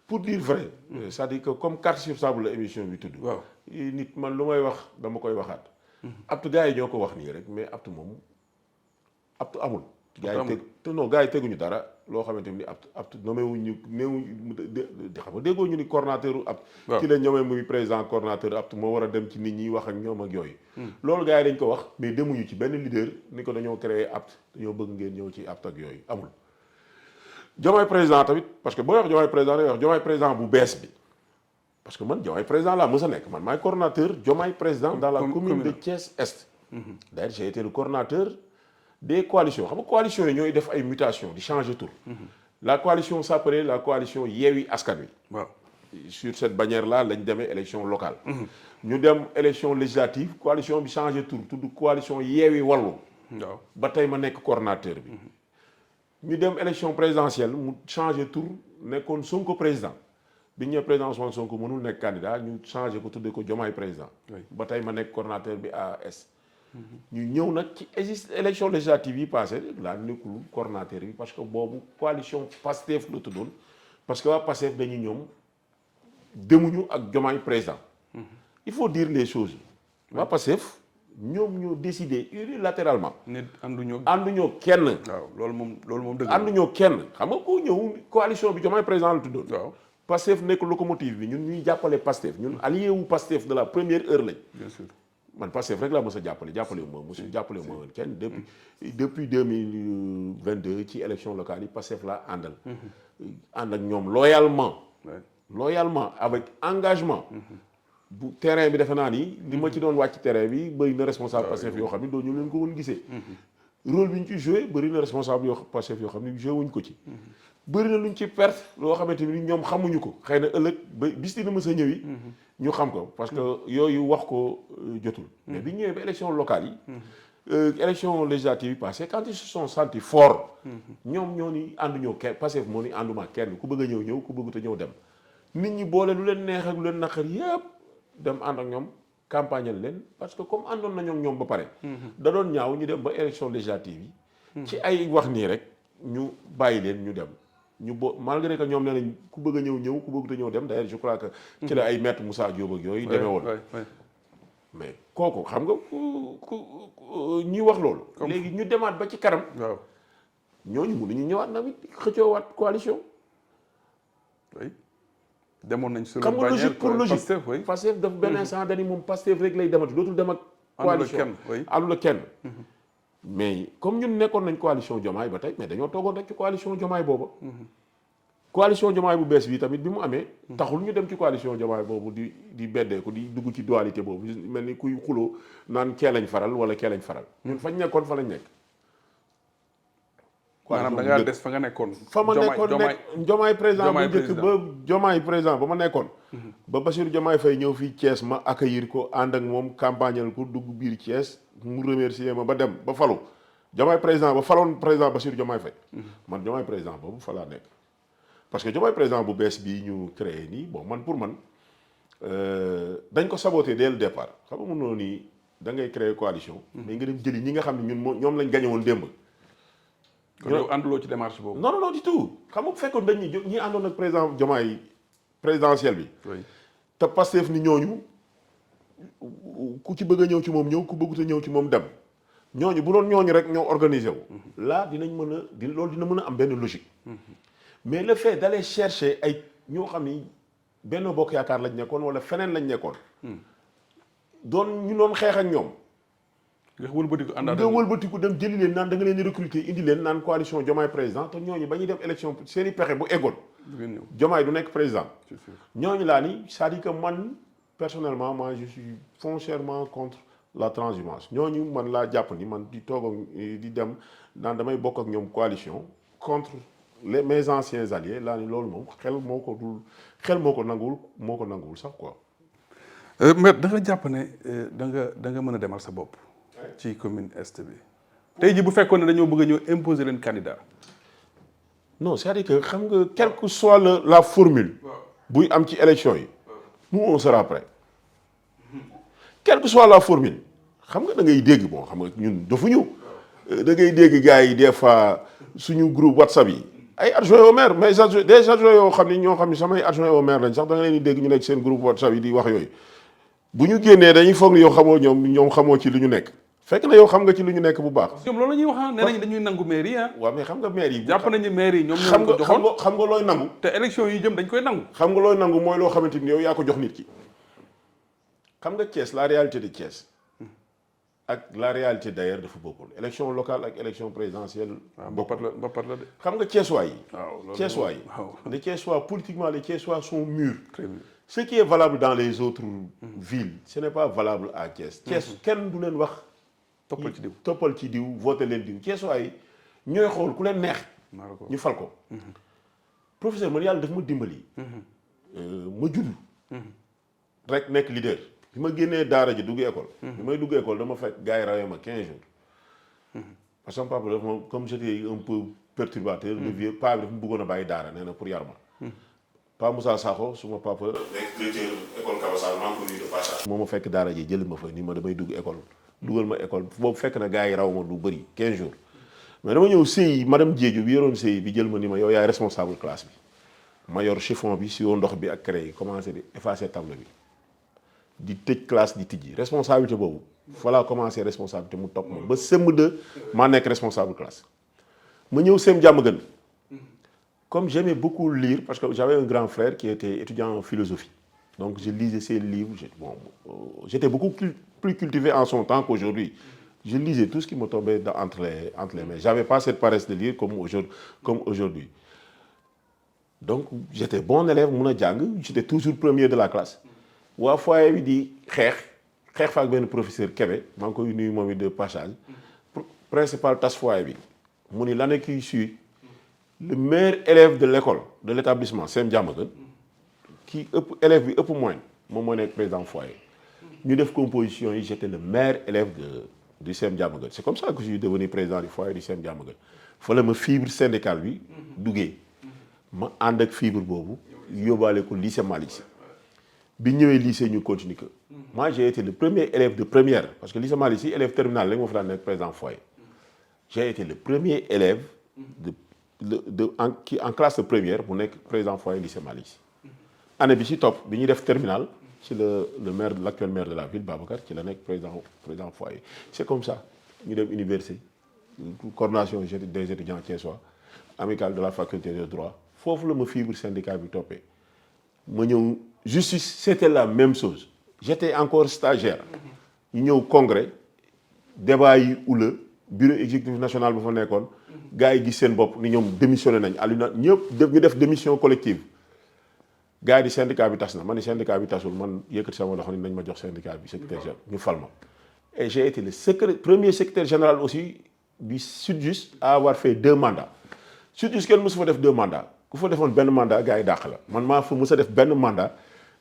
pour dire vrai. c'est-à-dire que comme carte sur table la émission bi tudd. waaw nit man lu may wax dama koy waxaat. apte gars yi ñoo ko wax nii rek mais apte moom apte amul. gars yi teguñu dara loo xamante ni apte nommé wuñu néew xam nga déggoo ñu ni coordonnateur u apte. waaw ci la ñoomee muy président coordonnateur apte moo war a dem ci nit ñi wax ak ñoom ak yooyu. loolu gars yi dañ ko wax mais demuñu ci benn leader ni ko dañoo créer apte dañoo bëgg ngeen ñëw ci apte ak yooyu amul. Diomaye président tamit parce que booy wax Diomaye président day wax Diomaye président bu bees bi parce que man Diomaye président laa mës a nekk man maay coordonnateur Diomaye président dans la commune de Thiès Est. D'ailleurs j'ai été le coordonnateur des coalitions xam nga coalitions yi ñooy def ay mutations di changer tour. La coalition s'appelait la coalition Yewwi Askan Wi. waaw sur cette bannière là lañ demee élection locale. ñu dem élection législative coalition bi changer tour tudd coalition Yewwi Wallu. waaw ba tey ma nekk coordonnateur bi. ñu dem élection présidentielle mu changé tour nekkoon Sonko président bi ñu ñëwee président Ousmane Sonko mënul nekk candidat ñu changé ko tuddee ko Diomaye président. ba tey ma nekk coordonnateur bi AS. ñu ñëw nag ci élection législative yi passé laa nekkul coordonnateur bi parce que boobu coalition Pastef la tuddoon parce que waa Pastef dañu ñoom demuñu ak Diomaye président. il faut dire les choses waa Pastef ñoom ñoo décidé unilatéralement. ne ànduñoo kenn. waaw loolu moom dëgg ànduñoo kenn xam nga ku ñëw coalition bi Diomaye président la tuddoon. waaw Pastef nekk locomotive bi ñun ñuy jàppale Pastef ñun allié wu Pastef de la première heure lañ. bien sûr man Pastef rek laa mos a jàppale wu ma mosu jàppale wu ma woon kenn depuis 2022 ci élection locale yi Pastef laa àndal. ànd ak ñoom loyalement avec engagement. bu terrain bi defe naa ni li ma ci doon wàcc terrain bi bëri na responsable Pastef yoo xam ne doo ñu leen ko woon gisee. rôle bi ñu ci joué bëri na responsable yoo Pastef yoo xam ne joué wuñ ko ci. bëri na luñ ci perte loo xamante ni ñoom xamuñu ko xëy na ëllëg ba bis dina mës a ñëwi. ñu xam ko parce que yooyu wax ko jotul. mais bi ñu ñëwee ba élection locale yi. élection législative yi passé quand ils se sont sentis forts. ñoom ñoo ni ànduñoo kenn Pastef moo ni ànduma kenn ku bëgg a ñëw ku bëggut a ñëw dem. nit ñi boole lu leen neex ak lu leen naqar yépp dem ànd ak ñoom campagne leen parce que comme àndoon nañoo ak ñoom ba pare. da doon ñaaw ñu dem ba élection législative yi. ci ay wax nii rek ñu bàyyi leen ñu dem. ñu malgré que ñoom nee nañ ku bëgg a ñëw ku bëgg a ñëw dem d'ailleurs je crois que. ci la ay maître Moussa Diop ak yooyu. demee woon mais kooku xam nga ku ñuy wax loolu. léegi ñu demaat ba ci kanam. waaw ñooñu mënuñu ñëwaat tamit xëccoowaat coalition. demoon nañ sur xam nga logique pour logique Pastef daf benn instant dañu moom Pastef rek lay demati dootul dem ak coalition àndul ak kenn mais comme ñun nekkoon nañ coalition Diomaye ba tey mais dañoo toogoon rek ci coalition Diomaye booba coalition Diomaye bu bees bi tamit bi mu amee taxul ñu dem ci coalition Diomaye boobu di beddeeku di dugg ci dualité boobu mel ni kuy xuloo naan kee lañ faral wala kee lañ faral ñun fañ nekkoon fa lañ nekk maanaam da ngaa des fa nga nekkoon. fa ma nekkoon nekk Diomaye président bu njëkk ba Diomaye président ba ma nekkoon. ba Bassirou Diomaye Faye ñëw fii Thiès ma accueillir ko ànd ak moom campagnal ko dugg biir Thiès mu remercier ma ba dem ba falu Diomaye président ba faloon président Bassirou Diomaye Faye. man Diomaye président boobu fa laa nekk. parce que Diomaye président bu bees bii ñu créé nii bon man pour man dañ ko saboté dès le départ xam nga mënoo nii da ngay créer coalition. mais nga dem jëli ñi nga xam ne ñoom lañ gagné woon démb. kon yow ànduloo ci démarche boobu. non non du tout xam nga bu fekkoon dañ ñi àndoon ak président Diomaye présidentiel bi. te Pastef ni ñooñu ku ci bëgg a ñëw ci moom ñëw ku bëggut a ñëw ci moom dem ñooñu bu doon ñooñu rek ñoo organisé wu. là dinañ mën a loolu dina mën a am benn logique. mais le fait d'aller chercher ay ñoo xam ni Benno Bokk Yaakaar lañ nekkoon wala feneen lañ nekkoon. ñu doon xeex ak ñoom. nga wëlbatiku dem jëli leen naan da nga leen di recruter indi leen naan coalition Diomaye président te ñooñu ba ñuy dem élection seen i pexe bu eggoon. Diomaye du nekk président. ñooñu laa ni c'est-à-dire que man personnellement moi je suis foncièrement contre la transhumance ñooñu man laa jàpp ni man di toog ak di dem naan damay bokk ak ñoom coalition contre mes anciens alliés laa ni loolu moom xel moo ko nanguwul sax quoi. mais da nga jàpp ne da nga mën a demal sa bopp. ci commune est bi tey ji bu fekkoon ne dañoo bëgg a ñëw imposer leen candidat. non c'est-à-dire que xam nga quelle que soit la formule. buy am ci élection yi. nous on sera prêt. quelle que soit la formule xam nga da ngay dégg bon xam nga ñun defuñu. da ngay dégg gars yi des fois suñu groupe WhatsApp yi. ay adjoint au maire mais des adjoints yoo xam ni ñoo xam ni samay adjoint au maire lañ sax da nga leen di dégg ñu nekk seen groupe WhatsApp yi di wax yooyu bu ñu génnee dañuy foog ni yow xamoo ñoom xamoo ci lu ñu nekk fekk na yow xam nga ci lu ñu nekk bu baax. ñoom loolu la ñuy wax ah nee nañ dañuy nangu maire yi ah. waaw mais xam nga maire yi. jàpp nañu maire yi ñoom ñoo ko joxoon xam nga looy nangu. te élection yi jëm dañ koy nangu. xam nga looy nangu mooy loo xamante ni yow yaa ko jox nit ki xam nga Thiès la réalité de Thiès ak la réalité d'ailleurs dafa bokkul élection locale ak élection présidentielle. waaw boppat la de. xam nga Thiessois yi. waaw Thiessois yi. les Thiessois politiquement les Thiessois sont mûrs. Très bien. Ce qui est valable dans les autres villes ce n'est pas valable à Thiès. Thiès kenn du leen wax. toppal ci diw voté leen diw Thiessois yi ñooy xool ku leen neex. ñu fal ko. professeur man yàlla daf ma dimbali. ma judd. rek nekk leader. bi ma génnee daara ji dugg école. bi may dugg école dama fekk gars yi rawee ma 15 jours. parce que sama papa dafa ma comme j'étais un peu perturbateur. le vieux paa bi dafa ma bëggoon a bàyyi daara nee na pour yar ma. Pa Moussa Sakho suma papa. nekk directeur école Kabassal maa ngi ko nuyu de passage. moo ma fekk daara ji jël ma fa ni ma damay dugg école. dugal ma école boobu fekk na gars yi raw ma lu bëri 15 jours. mais dama ñëw CI madame Diédhiou bi yoroon CI bi jël ma ni ma yow yaay responsable classe bi. ma yor chiffon bi si yow ndox bi ak craie yi commencé di effacer table bi. di tëj classe di tijji responsabilité boobu voilà commencé responsabilité mu topp ma ba CM2 maa nekk responsable classe ma ñëw CEM Diamaguène comme j'aimais beaucoup lire parce que j'avais un grand frère qui était étudiant en philosophie donc je lisais ses livres j'étais beaucoup plus cultivé en son temps qu'aujourd'hui je lisais tout ce qui me tombait entre les mains j'avais pas cette paresse de lire comme aujourd'hui donc j'étais bon élève mun a jàng j'étais toujours premier de la classe waa foyer bi di xeex fa ak benn professeur Kébé maa ngi koy nuyu moom it de passage principal tas foyer bi mu ni l'année qui suit le meilleur élève de l'école de l'établissement CEM Diamaguène kii ëpp élève bi ëpp moyenne moom moo nekk président foyer ñu def composition yi j'étais le meilleur élève du CEM Diamaguène c'est comme ça que je suis devenu président du foyer du CEM Diamaguène fa la ma fibre syndicale bi duggee ma ànd ak fibre boobu yóbbaale ko lycée Malick Sy bi ñëwee lycée ñu continue que moi j'ai été le premier élève de première parce que lycée Malick Sy élève terminal la moo fa daan nekk président foyer j'ai été le premier élève en classe de première bu nekk président foyer lycée Malick Sy année bi ci topp bi ñuy def terminal ci le maire l'actuel maire de la ville Babacar ci la nekk président foyer c'est comme ça ñu dem université coordination des étudiants thiessois amicale de la faculté de droit foofu la ma fibre syndicat bi toppee ma ñëw justice c'était la même chose j'étais encore stagiaire ñu ñëw congrès débat yi ula bureau exécutif national bu fa nekkoon gars yi gis seen bopp ni ñoom démissionné nañ aluna ñëpp ñu def démission collective gars yi di syndicat bi tas na man ni syndicat bi tasul man yëkkati sama loxo ni nañ ma jox syndicat bi secrétaire général ñu fal ma et j'ai été le premier secrétaire général aussi du Sudjust à avoir fait 2 mandats Sudjust kenn mosu fa def 2 mandats ku fa defoon benn mandat gars yi dàq la man maa fa mës a def benn mandat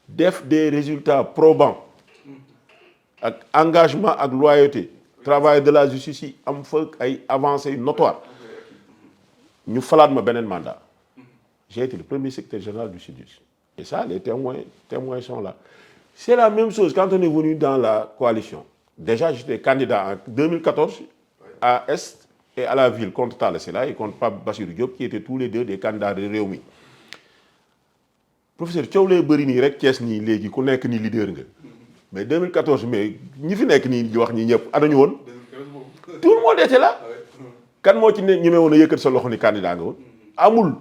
def des résultats probants ak engagement ak loyauté travail de la justice yi am fa ay avancées notoires ñu falaat ma beneen mandat j'ai été le premier secrétaire général du Sudjust et ça les témoins sont là c'est la même chose quand on est venu dans la coalition déjà j'étais candidat en 2014 à Est et à la ville contre Talla Sylla et contre Pape Bassirou Diop qui étaient tous les deux des candidats de Rewmi professeur coow lee bëri nii rek Thiès nii léegi ku nekk nii leader nga mais 2014 mais ñi fi nekk nii di wax ñi ñëpp anañu woon tout le monde était là kan moo ci ne ñi woon a yëkkat sa loxo ni candidat nga woon amul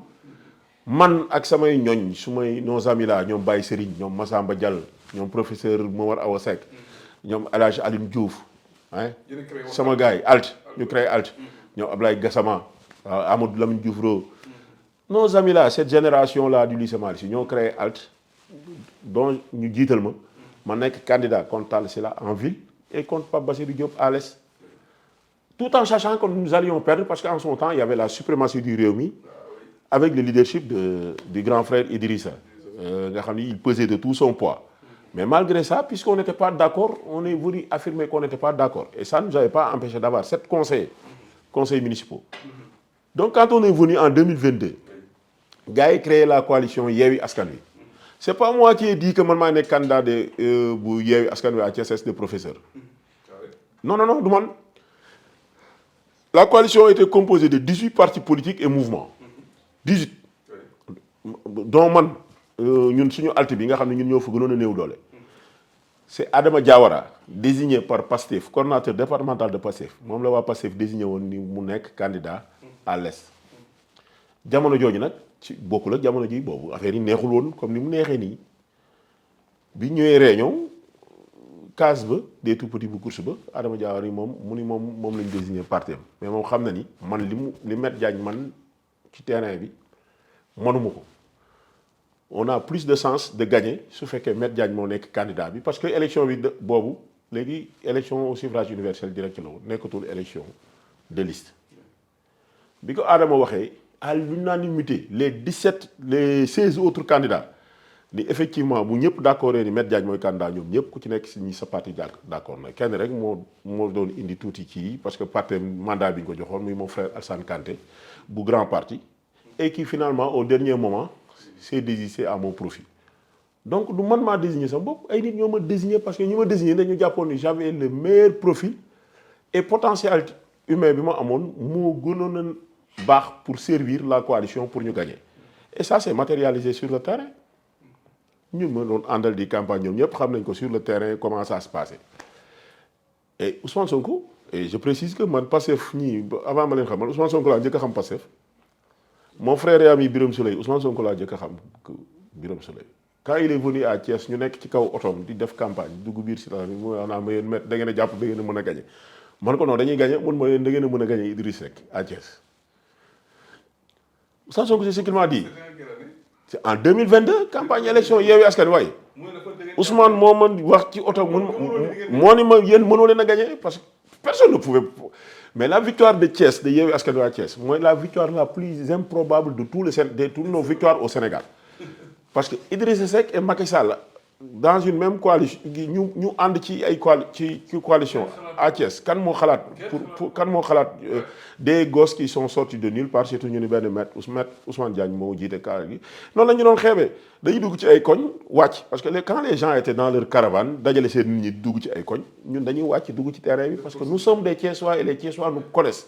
man ak samay ñoñ su may nos amis là ñoom Baye Serigne ñoom Massamba Diallo ñoom professeur Momar Awa Seck ñoom El Hadj Aline Diouf sama gars yi ALT ñu créé ALT ñoom Ablaye Gassama Amadou Lamine Diouf Ro nos amis là cette génération là du lycée Malick Sy ñoo créé ALT dont ñu jiital ma nekk candidat contre Talla Sylla en ville et contre Pape Bassirou Diop à l'Est tout en sachant que nous allions perdre parce qu'en son temps il y avait la suprématie du Rewmi avec le leadership du grand frère Idrissa nga xam ni il pesait de tout son poids mais malgré ça puisqu'on n'était pas d'accord on est venu affirmer qu'on n'était pas d'accord et ça ne nous avait pas empêché d'avoir 7 conseillers conseils municipaux. Donc quand on est venu en 2022 gars yi créé la coalition Yewwi Askan Wi. C'est pas moi qui ai dit que man maa nekk candidat de bu Yewwi Askan Wi à Thiès de professeur. Non du man. La coalition a été composée de 18 partis politiques et mouvements. 18. dont man ñun suñu alt bi nga xam ne ñun ñoo fa gënoon a néew doole. C'est Adama Diawara désigné par Pastef coordonnateur départemental de Pastef moom la waa Pastef désigné woon ni mu nekk candidat à l'est. jamono jooju nag ci bokkul ak jamono ji boobu affaire yi neexul woon comme ni mu neexee nii bi ñëwee réunion case ba des tout petits bu course ba Adama Diawara yi moom mu ni moom lañ désigné parti am mais moom xam na ni man li Maître Diagne man ci terrain bi mënuma ko. On a plus de chance de gagner su fekkee Maître Diagne moo nekk candidat bi parce que élection bi boobu léegi élection au suffrage universel direct la woon nekkatul élection de liste bi ko Adama waxee à l'unanimité les 16 autres candidats ni effectivement bu ñëpp d'accord ni Maître Diagne mooy candidat ñoom ñëpp ku ci nekk si ñi sa parti d'accord na kenn rek moo doon indi tuuti kii parce que parti mandat bi ñu ko joxoon muy mon frère Alassane Kanté bu grand parti et qui finalement au dernier moment c'est désisté à mon profit. Donc du man maa désigné sama bopp ay nit ñoo ma désigné parce que ñi ma désigné dañu jàppoon ni j'avais le meilleur profil et potentiel humain bi ma amoon moo gënoon a baax pour servir la coalition pour ñu gagner. Et ça s'est matérialisé sur le terrain. Ñun ma doon àndal di campagne ñoom ñëpp xam nañ ko sur le terrain comment ça se passait. Et Ousmane Sonko et je précise que man Pastef ñii avant ma leen xam man Ousmane Sonko laa njëkk a xam Pastef. Mon frère et ami Birame Souleye Ousmane Sonko laa jëkk a xam Birame Souleye quand il est venu à Thiès ñu nekk ci kaw otoom di def campagne dugg biir si la bi mu wax naa ma yéen met da ngeen a jàpp da ngeen a mën a gagné man ko non dañuy gagné mun ma yéen da ngeen a mën a gagné Idriss Seck à Thiès. Ousmane Sonko c'est ce qu'il m'a dit c'est en 2022 campagne élection Yewwi Askan Wi waaye Ousmane moo man wax ci oto moo ni ma yéen mënoo leen a gagné parce que personne ne pouvait. Mais la victoire de Thiès, de Yewwi Askan Wi à Thiès, c'est la victoire la plus improbable de toutes nos victoires au Sénégal. Parce que Idrissa Seck et Macky Sall, dans une même coalition, ñu ànd ci ay coalition à Thiès. Kan moo xalaat des gosses qui sont sortis de nulle part surtout ñu ni benn maître Ousmane Diagne moo jiite kaar gi noonu la ñu doon xeebee dañuy dugg ci ay koñ wàcc parce que quand les gens étaient dans leur caravane dajale seen nit ñi dugg ci ay koñ ñun dañuy wàcc dugg ci terrain bi parce que nous sommes des Thiessois et les Thiessois nous connaissent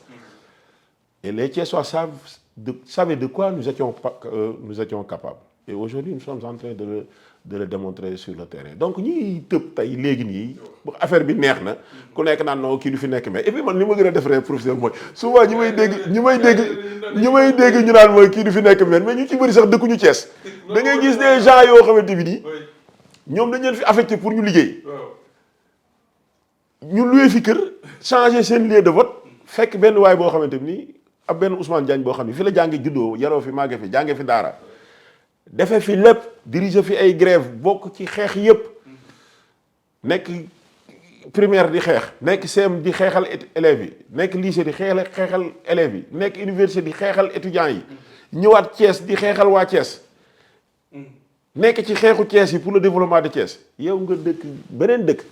et les Thiessois savaient de quoi nous étions capables et aujourd'hui nous sommes en train de le démontrer sur le terrain donc ñiy tëb tey léegi nii affaire bi neex na ku nekk naan non kii du fi nekk mais et puis man li ma gën a def rek professeur mooy souvent ñi may dégg ñu naan mooy kii du fi nekk mais ñu ci bëri sax dëkkuñu Thiès da ngay gis des gens yoo xamante bi nii ñoom dañ leen fi affecté pour ñu liggéey ñu loué fi kër changé seen lieu de vote fekk benn waay boo xamante bi nii ab benn Ousmane Diagne boo xam ne fi la jànge juddoo yaroo fi màgge fi jànge fi daara defee fi lépp diriger fi ay grève bokk ci xeex yëpp nekk primaire di xeex nekk CM di xeexal élèves yi nekk lycée di xeexal élèves yi nekk université di xeexal étudiants yi ñëwaat Thiès di xeexal waa Thiès nekk ci xeexu Thiès yi pour le développement de Thiès yow nga dëkk beneen dëkk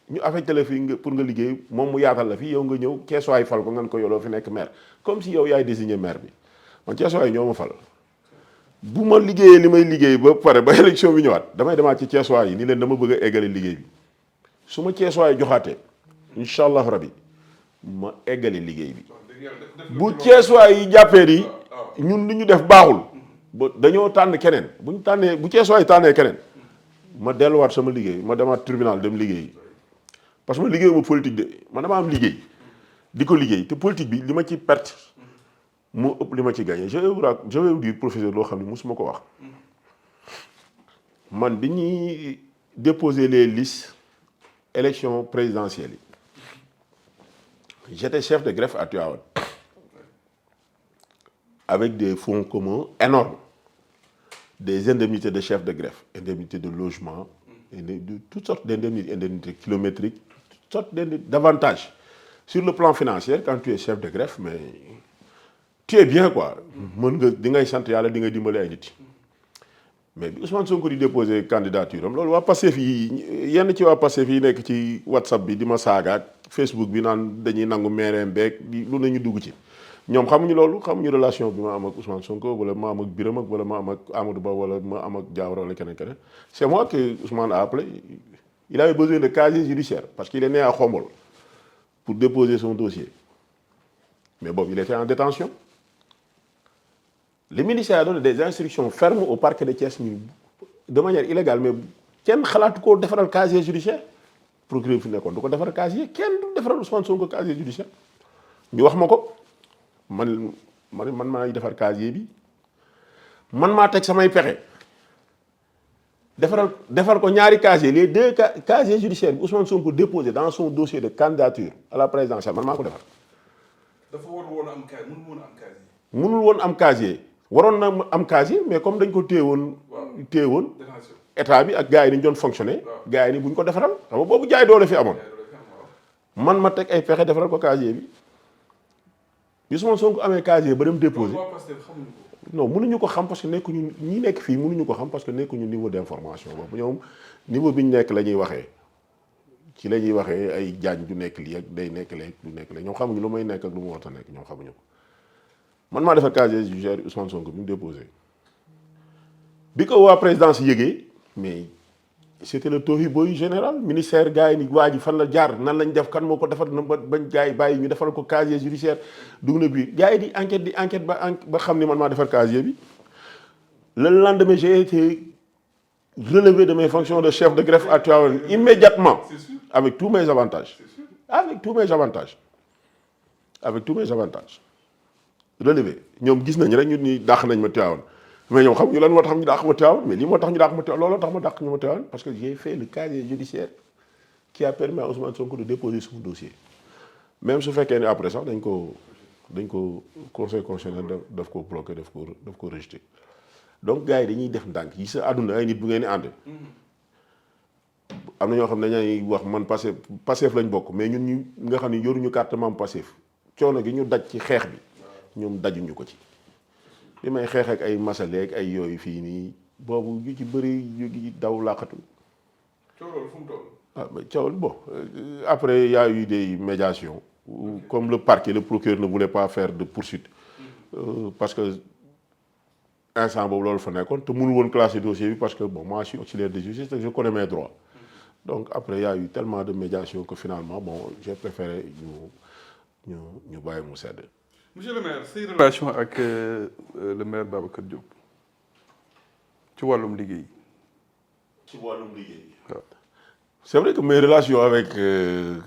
ñu affecté la fi pour nga liggéey moom mu yaatal la fi yow nga ñëw Thiès waay fal ko ngeen ko yoloo fi nekk maire comme si yow yaay désigné maire bi man Thiès waay ñoo ma fal bu ma liggéeyee li may liggéey ba pare ba élection bi ñëwaat damay demaat ci Thiessois yi ni leen dama bëgg a eggale liggéey bi su ma Thiessois yi joxaatee incha allah rabi ma eggale liggéey bi bu Thiessois yi jàppee ni ñun li ñu def baaxul ba dañoo tànn keneen bu Thiessois yi tànnee keneen ma delluwaat sama liggéey ma demaat tribunal dem liggéey parce que ma liggéey ma politique de man dama am liggéey di ko liggéey te politique bi li ma ci perte moo ëpp li ma ci gagné je vais vous dire professeur loo xam ne mosuma ko wax man bi ñuy déposer les listes élection présidentielle yi j'étais chef de greffe à Tivaouane avec des fonds communs énormes des indemnités de chef de greffe indemnités de logement de toutes sortes d'indemnités kilométriques toutes sortes d'avantages sur le plan financier quand tu es chef de greffe mais tu es bien quoi mën nga di ngay sant yàlla di nga dimbali ay nit mais bi Ousmane Sonko di déposé candidature am loolu waa Pastef yi yenn ci waa Pastef yi nekk ci WhatsApp bi di ma saaga ak Facebook bi naan dañuy nangu meereem beeg lu nañu dugg ci ñoom xamuñu loolu xamuñu relation bi ma am ak Ousmane Sonko wala ma am ak Birame wala ma am ak Amadou Ba wala ma am ak Diawara wala keneen keneen c'est moi que Ousmane a appelé. Il avait besoin de casier judiciaire parce qu'il est né à Khombol pour déposer son dossier. Mais bon, il était en détention. Le ministère a donné des instructions fermes au parquet de Thiès de manière illégale, mais kenn xalaatu ko defaral casier judiciaire procureur fi nekkoon du ko defaral casier kenn du defaral Ousmane Sonko casier judiciaire ñu wax ma ko man maay defar casier bi man maa teg samay pexe. defal ko ñaari casier les deux casiers judiciaires bi Ousmane Sonko déposé dans son dossier de candidature à la présidentielle man maa ko defar. dafa war woon am casier mënul woon am casier. waroon na am casier mais comme dañ ko téye woon état bi ak gars yi dañu doon fonctionner. gars yi ni bu ñu ko defaral xam nga boobu jaay doole fi amoon. man ma teg ay pexe defaral ko casier bi Ousmane Sonko amee casier ba dem déposé. non mënuñu ko xam parce que nekkuñu ñi nekk fii mënuñu ko xam parce que nekkuñu niveau d'information boobu ñoom niveau bi ñu nekk la ñuy waxee ci la ñuy waxee ay jaañ du nekk lii ak day nekk léegi du nekk léegi ñoom xamuñu lu may nekk ak lu mu war a nekk ñoom xamuñu ko man maa defar casier judiciaire Ousmane Sonko bi mu déposé bi ko waa présidence yëgee mais c'était le tohu-bohu général ministère gars yi ni waa ji fan la jaar nan lañ def kan moo ko defar na bañ gars yi bàyyi ñu defal ko casier judiciaire dugg na biir gars yi di enquête ba xam ni man maa defar casier bi le lendemain j'ai été relevé de mes fonctions de chef de greffe à Tivaouane immédiatement avec tous mes avantages relevé ñoom gis nañ rek ñu ni dàq nañ ma Tivaouane mais ñoom xam ñu lan moo tax ñu dàq ma Tivaouane mais lii moo tax ñu dàq ma Tivaouane looloo tax ma dàq ñu ma Tivaouane parce que j'ai fait le casier judiciaire qui a permis à Ousmane Sonko de déposer son dossier même su fekkee ne après sax dañ ko conseil constitutionnel daf ko bloqué daf ko rejeté donc gars yi dañuy def ndànk yi sa àdduna ay nit bu ngeen di ànd am na ñoo xam ne dañuy wax man Pastef lañ bokk mais ñun ñu nga xam ne yoruñu carte membre Pastef coono gi ñu daj ci xeex bi ñoom dajuñu ko ci bi may xeex ak ay masaleeg ay yooyu fii nii boobu yu ci bëri yu ngi daw làqatu. coow loolu fu mu toll. ah mais coow bon après il y a eu des médiations. Comme le parquet le procureur ne voulait pas faire de poursuite. Parce que instant boobu loolu fa nekkoon te mënu woon classer dossier bi parce que bon moi je suis auxiliaire de justice et je connais mes droits. Donc après il y a eu tellement de médiations que finalement bon j'ai préféré ñu bàyyi mu sedd. Monsieur le maire say relation ak le maire Babacar Diop ci wàllum liggéey. waaw. C'est vrai que mes relations avec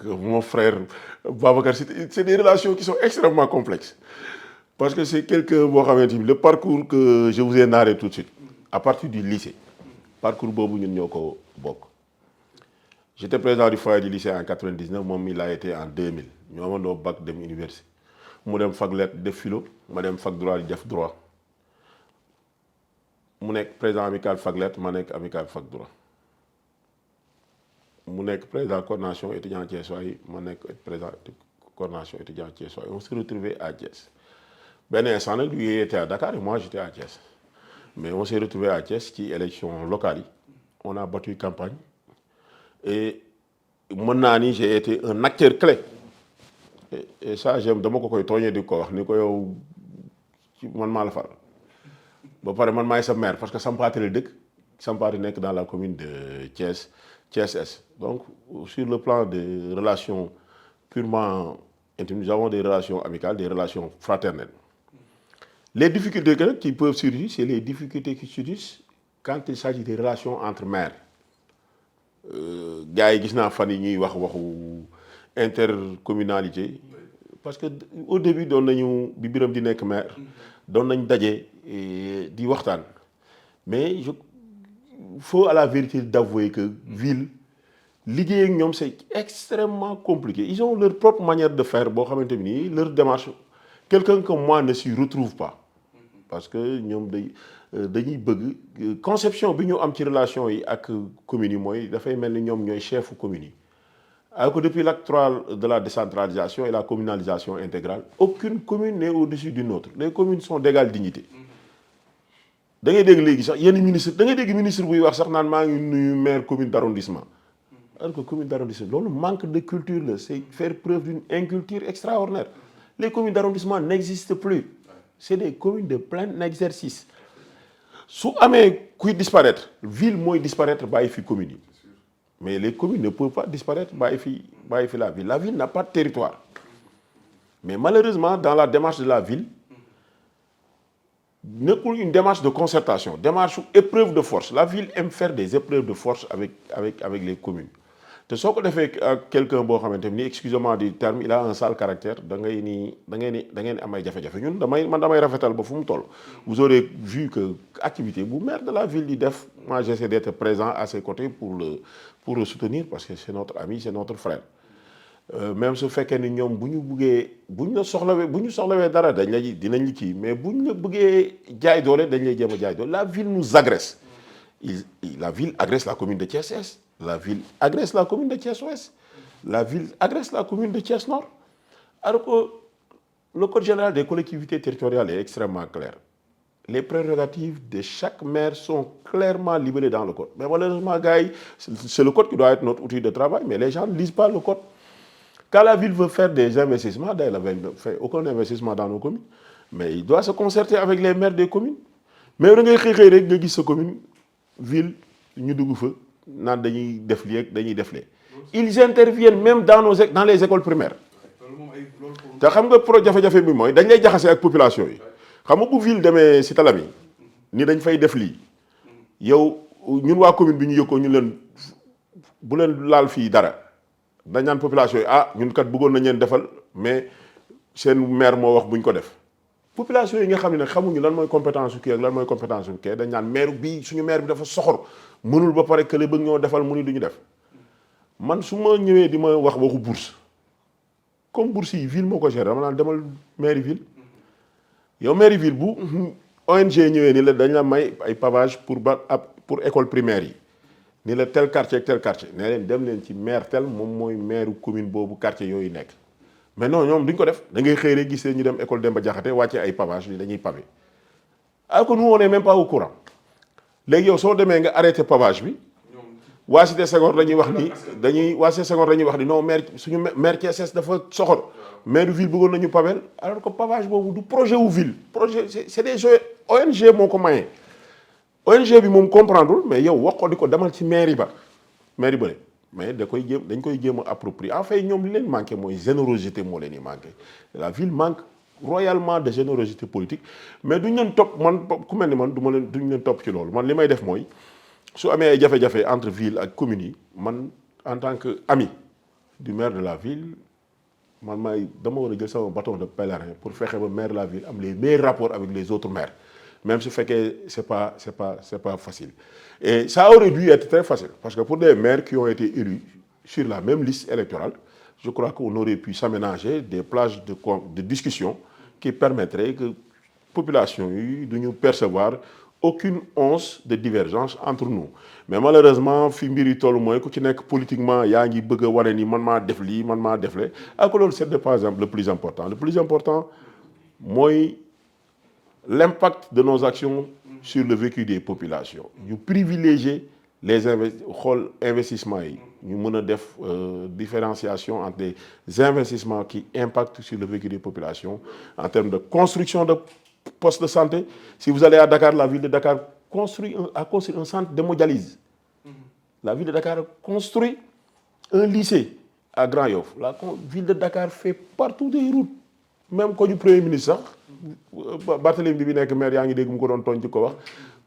mon frère Babacar c'est des relations qui sont extrêmement complexes parce que c'est quelqu'un boo xamante ni le parcours que je vous ai narré tout de suite à partir du lycée parcours boobu ñun ñoo ko bokk. J'étais président du foyer du lycée en 99 moom il a été en 2000 ñu amandoo bac dem université mu dem fac lettres def philo ma dem fac droit di def droit mu nekk président amical fac lettres ma nekk amical fac droit mu nekk président coordination étudiant thiessois yi ma nekk président coordination étudiant thiessois on s'est retrouvé à Thiès benn instant nag lui était à Dakar et moi j'étais à Thiès mais on s'est retrouvé à Thiès ci élection locale yi on a battu campagne et mën naa ni j'ai été un acteur clé et ça j'aime dama ko koy tooñee di ko wax ni ko yow man maa la fal ba pare man maay sa maire parce que Sampaati la dëkk Sampaati nekk dans la commune de Thiès Est donc sur le plan des relations purement intimes nous avons des relations amicales des relations fraternelles les difficultés qui peuvent surgir c'est les difficultés qui surgissent quand il s'agit des relations entre maires gars yi gis naa fan yi ñuy waxu intercommunalité parce que au début doon nañu bi Birame di nekk maire doon nañ daje di waxtaan mais il faut à la vérité d'avouer que ville liggéey ak ñoom c'est extrêmement compliqué ils ont leur propre manière de faire boo xamante ni leur démarche quelqu'un comme moi ne s'y retrouve pas parce que ñoom dañuy bëgg conception bi ñu am ci relation yi ak communes yi mooy dafay mel ni ñoom ñooy chefu communes yi alors que depuis l'acte 3 de la décentralisation et la communalisation intégrale aucune commune n'est au-dessus d'une autre les communes sont d'égale dignité da ngay dégg léegi sax yenn ministre da ngay dégg ministre buy wax sax naan maa ngi nuyu maire commune d'arrondissement. Alors que commune d'arrondissement loolu manque de culture la c'est faire preuve d'une inculture extraordinaire. Les communes d'arrondissement n'existent plus. C'est des communes de plein exercice. su amee kuy disparaître ville mooy disparaître bàyyi fi commune yi mais les communes ne peuvent pas disparaître bàyyi fi la ville. La ville n'a pas de territoire. Mais malheureusement dans la démarche de la ville nekkul une démarche de concertation démarche épreuve de force. La ville aime faire des épreuves de force avec les communes. te soo ko defee ak quelqu'un boo xamante ni excusez-moi du terme il a un sale caractère da ngeen am ay jafe-jafe ñun damay rafetal ba fu mu toll. Vous aurez vu que activité bu maire de la ville di def moi j'essaie d'être présent à ses côtés pour le soutenir parce que c'est notre ami c'est notre frère. Même su fekkee ni ñoom bu ñu soxlawee dara dinañ la kii mais bu ñu la bëggee jaay doole dañ lay jéem a jaay doole. La ville nous agresse. La ville agresse la commune de Thiès-Est. La ville agresse la commune de Thiès-Ouest. La ville agresse la commune de Thiès-Nord. Alors que le code général des collectivités territoriales est extrêmement clair. Les prérogatives de chaque maire sont clairement libellées dans le code. Mais malheureusement, gars, c'est le code qui doit être notre outil de travail, mais les gens ne lisent pas le code. Quand la ville veut faire des investissements, d'ailleurs, elle ne fait aucun investissement dans nos communes, mais il doit se concerter avec les maires des communes. Mais da ngay xëy rek nga gis sa commune ville ñu dugg fa naan dañuy def lii ak dañuy def lee. Ils interviennent même dans les écoles primaires. te xam nga jafe-jafe bi mooy dañ lay jaxase ak population yi. xam nga bu ville demee si tala bi ni dañ fay def lii yow ñun waa commune bi ñu yëg ko ñu leen bu leen laal fii dara dañ naan population yi ñun kat bëggoon nañ leen defal mais seen maire moo wax buñ ko def. Population yi nga xam ne nag xamuñu lan mooy compétence su kii ak lan mooy compétence su kii dañ naan maire bi suñu maire bi dafa soxor mënul ba pare que le bëgg ñoo defal mu ni duñu def man su ma ñëwee di ma wax waxu bourse comme bourse yi ville moo ko géré dama naan demal mairie ville. yow mairie ville bu ONG ñëwee ni la dañ la may ay pavage pour école primaire yi ni la tel quartier ak tel quartier ne leen dem leen ci maire tel moom mooy maire commune boobu quartier yooyu nekk. mais non ñoom duñ ko def da ngay xëy rek gisee ñu dem école Demba Diakhaté wàcce ay pavage ni dañuy pavé alors que nous on est même pas au courant léegi yow soo demee nga arrêté pavage bi waa Cité Senghor dañuy wax ni non maire suñu maire Thiès dafa soxor maire ville bëggoon nañu pavel alors que pavage boobu du projet wu ville projet c'est des ONG moo ko maye. ONG bi moom comprendre mais yow wax ko di ko demal ci mairie ba mais dañ koy jéem a approprier en fait ñoom li leen manqué mooy générosité moo leen di manqué. La ville manque royalement de générosité politique mais duñ leen topp man ku mel ni man duñ leen topp ci loolu man li may def mooy su amee ay jafe-jafe entre ville ak communes yi man en tant que ami du maire de la ville man dama war a jël sama bâton de pèlerin pour fexe ba maire de la ville am les meilleurs rapports avec les autres maires même su fekkee c'est pas facile. Et ça aurait dû être très facile parce que pour des maires qui ont été élus sur la même liste électorale je crois qu'on aurait pu s'aménager des plages de discussion qui permettraient que population yi duñu percevoir aucune once de divergence entre nous. Mais malheureusement fi mbir yi toll mooy ku ci nekk politiquement yaa ngi bëgg a wane ni man maa def lii man maa def lee ak loolu c'est par exemple le plus important mooy l'impact de nos actions sur le vécu des populations. ñu privilégier les investissements yi ñu mën a def différenciation entre des investissements qui impactent sur le vécu des populations en termes de construction de postes de santé. Si vous allez à Dakar, la ville de Dakar a construit un centre d'hémodialyse. La ville de Dakar a construit un lycée à Grand Yoff. La ville de Dakar fait partout des routes. Même quand du Premier ministre sax Barthélémy bi nekk maire yaa ngi dégg mu ko doon tooñ ci ko wax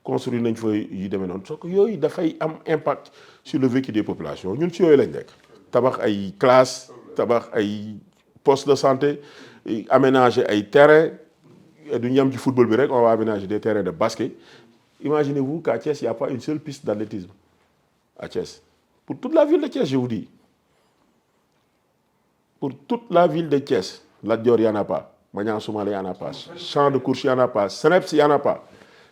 construire nañ fa yu demee noonu soo ko yooyu dafay am impact sur le vécu des populations ñun ci yooyu lañ nekk. tabax ay classes tabax ay postes de santé aménager ay terrains. Du ñu yem ci football bi rek on va aménager des terrains de basket. Imaginez-vous qu'à Thiès il n'y a pas une seule piste d'athlétisme à Thiès pour toute la ville de Thiès je vous dis pour toute la ville de Thiès. Lat Dior il n'y en a pas Maniang Soumaré il n'y en a pas champ de course il n'y en a pas Seneps il n'y en a pas.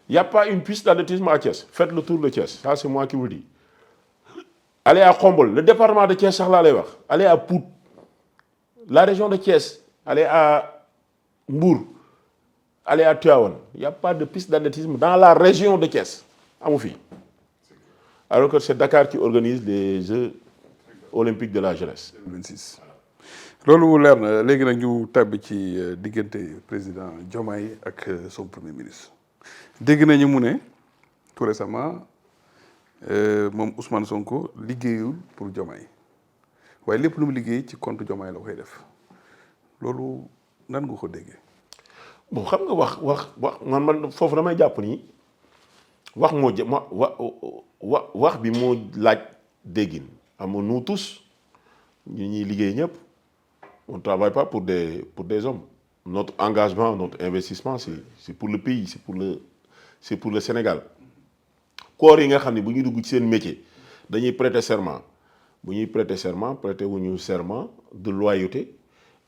Il n'y a pas une piste d'athlétisme à Thiès. Faites le tour de Thiès ça c'est moi qui vous le dis. Allez à Khombol le département de Thiès sax laa lay wax allez à Pout la région de Thiès allez à Mbour. aller à Tivaouane il y a pas de piste d'athlétisme dans la région de Thiès amu fi alors que c'est Dakar qui organise les Jeux olympiques de la jeunesse. 26 loolu leer na léegi nag ñu tàbbi ci diggante président Diomaye ak son premier ministre dégg nañu mu ne tout récemment moom Ousmane Sonko liggéeyul pour Diomaye waaye lépp lu mu liggéey ci compte Diomaye la koy def loolu nan nga ko déggee. bon xam nga wax man foofu damay jàpp ni wax moo jë wax bi moo laaj déggin amoon nous tous ñu ñuy liggéey ñëpp on ne travaille pas pour des hommes notre engagement notre investissement c'est pour le pays c'est pour le Sénégal corps yi nga xam ne bu ñuy dugg ci seen métier dañuy prêter serment bu ñuy prêter serment prêter wuñu serment de loyauté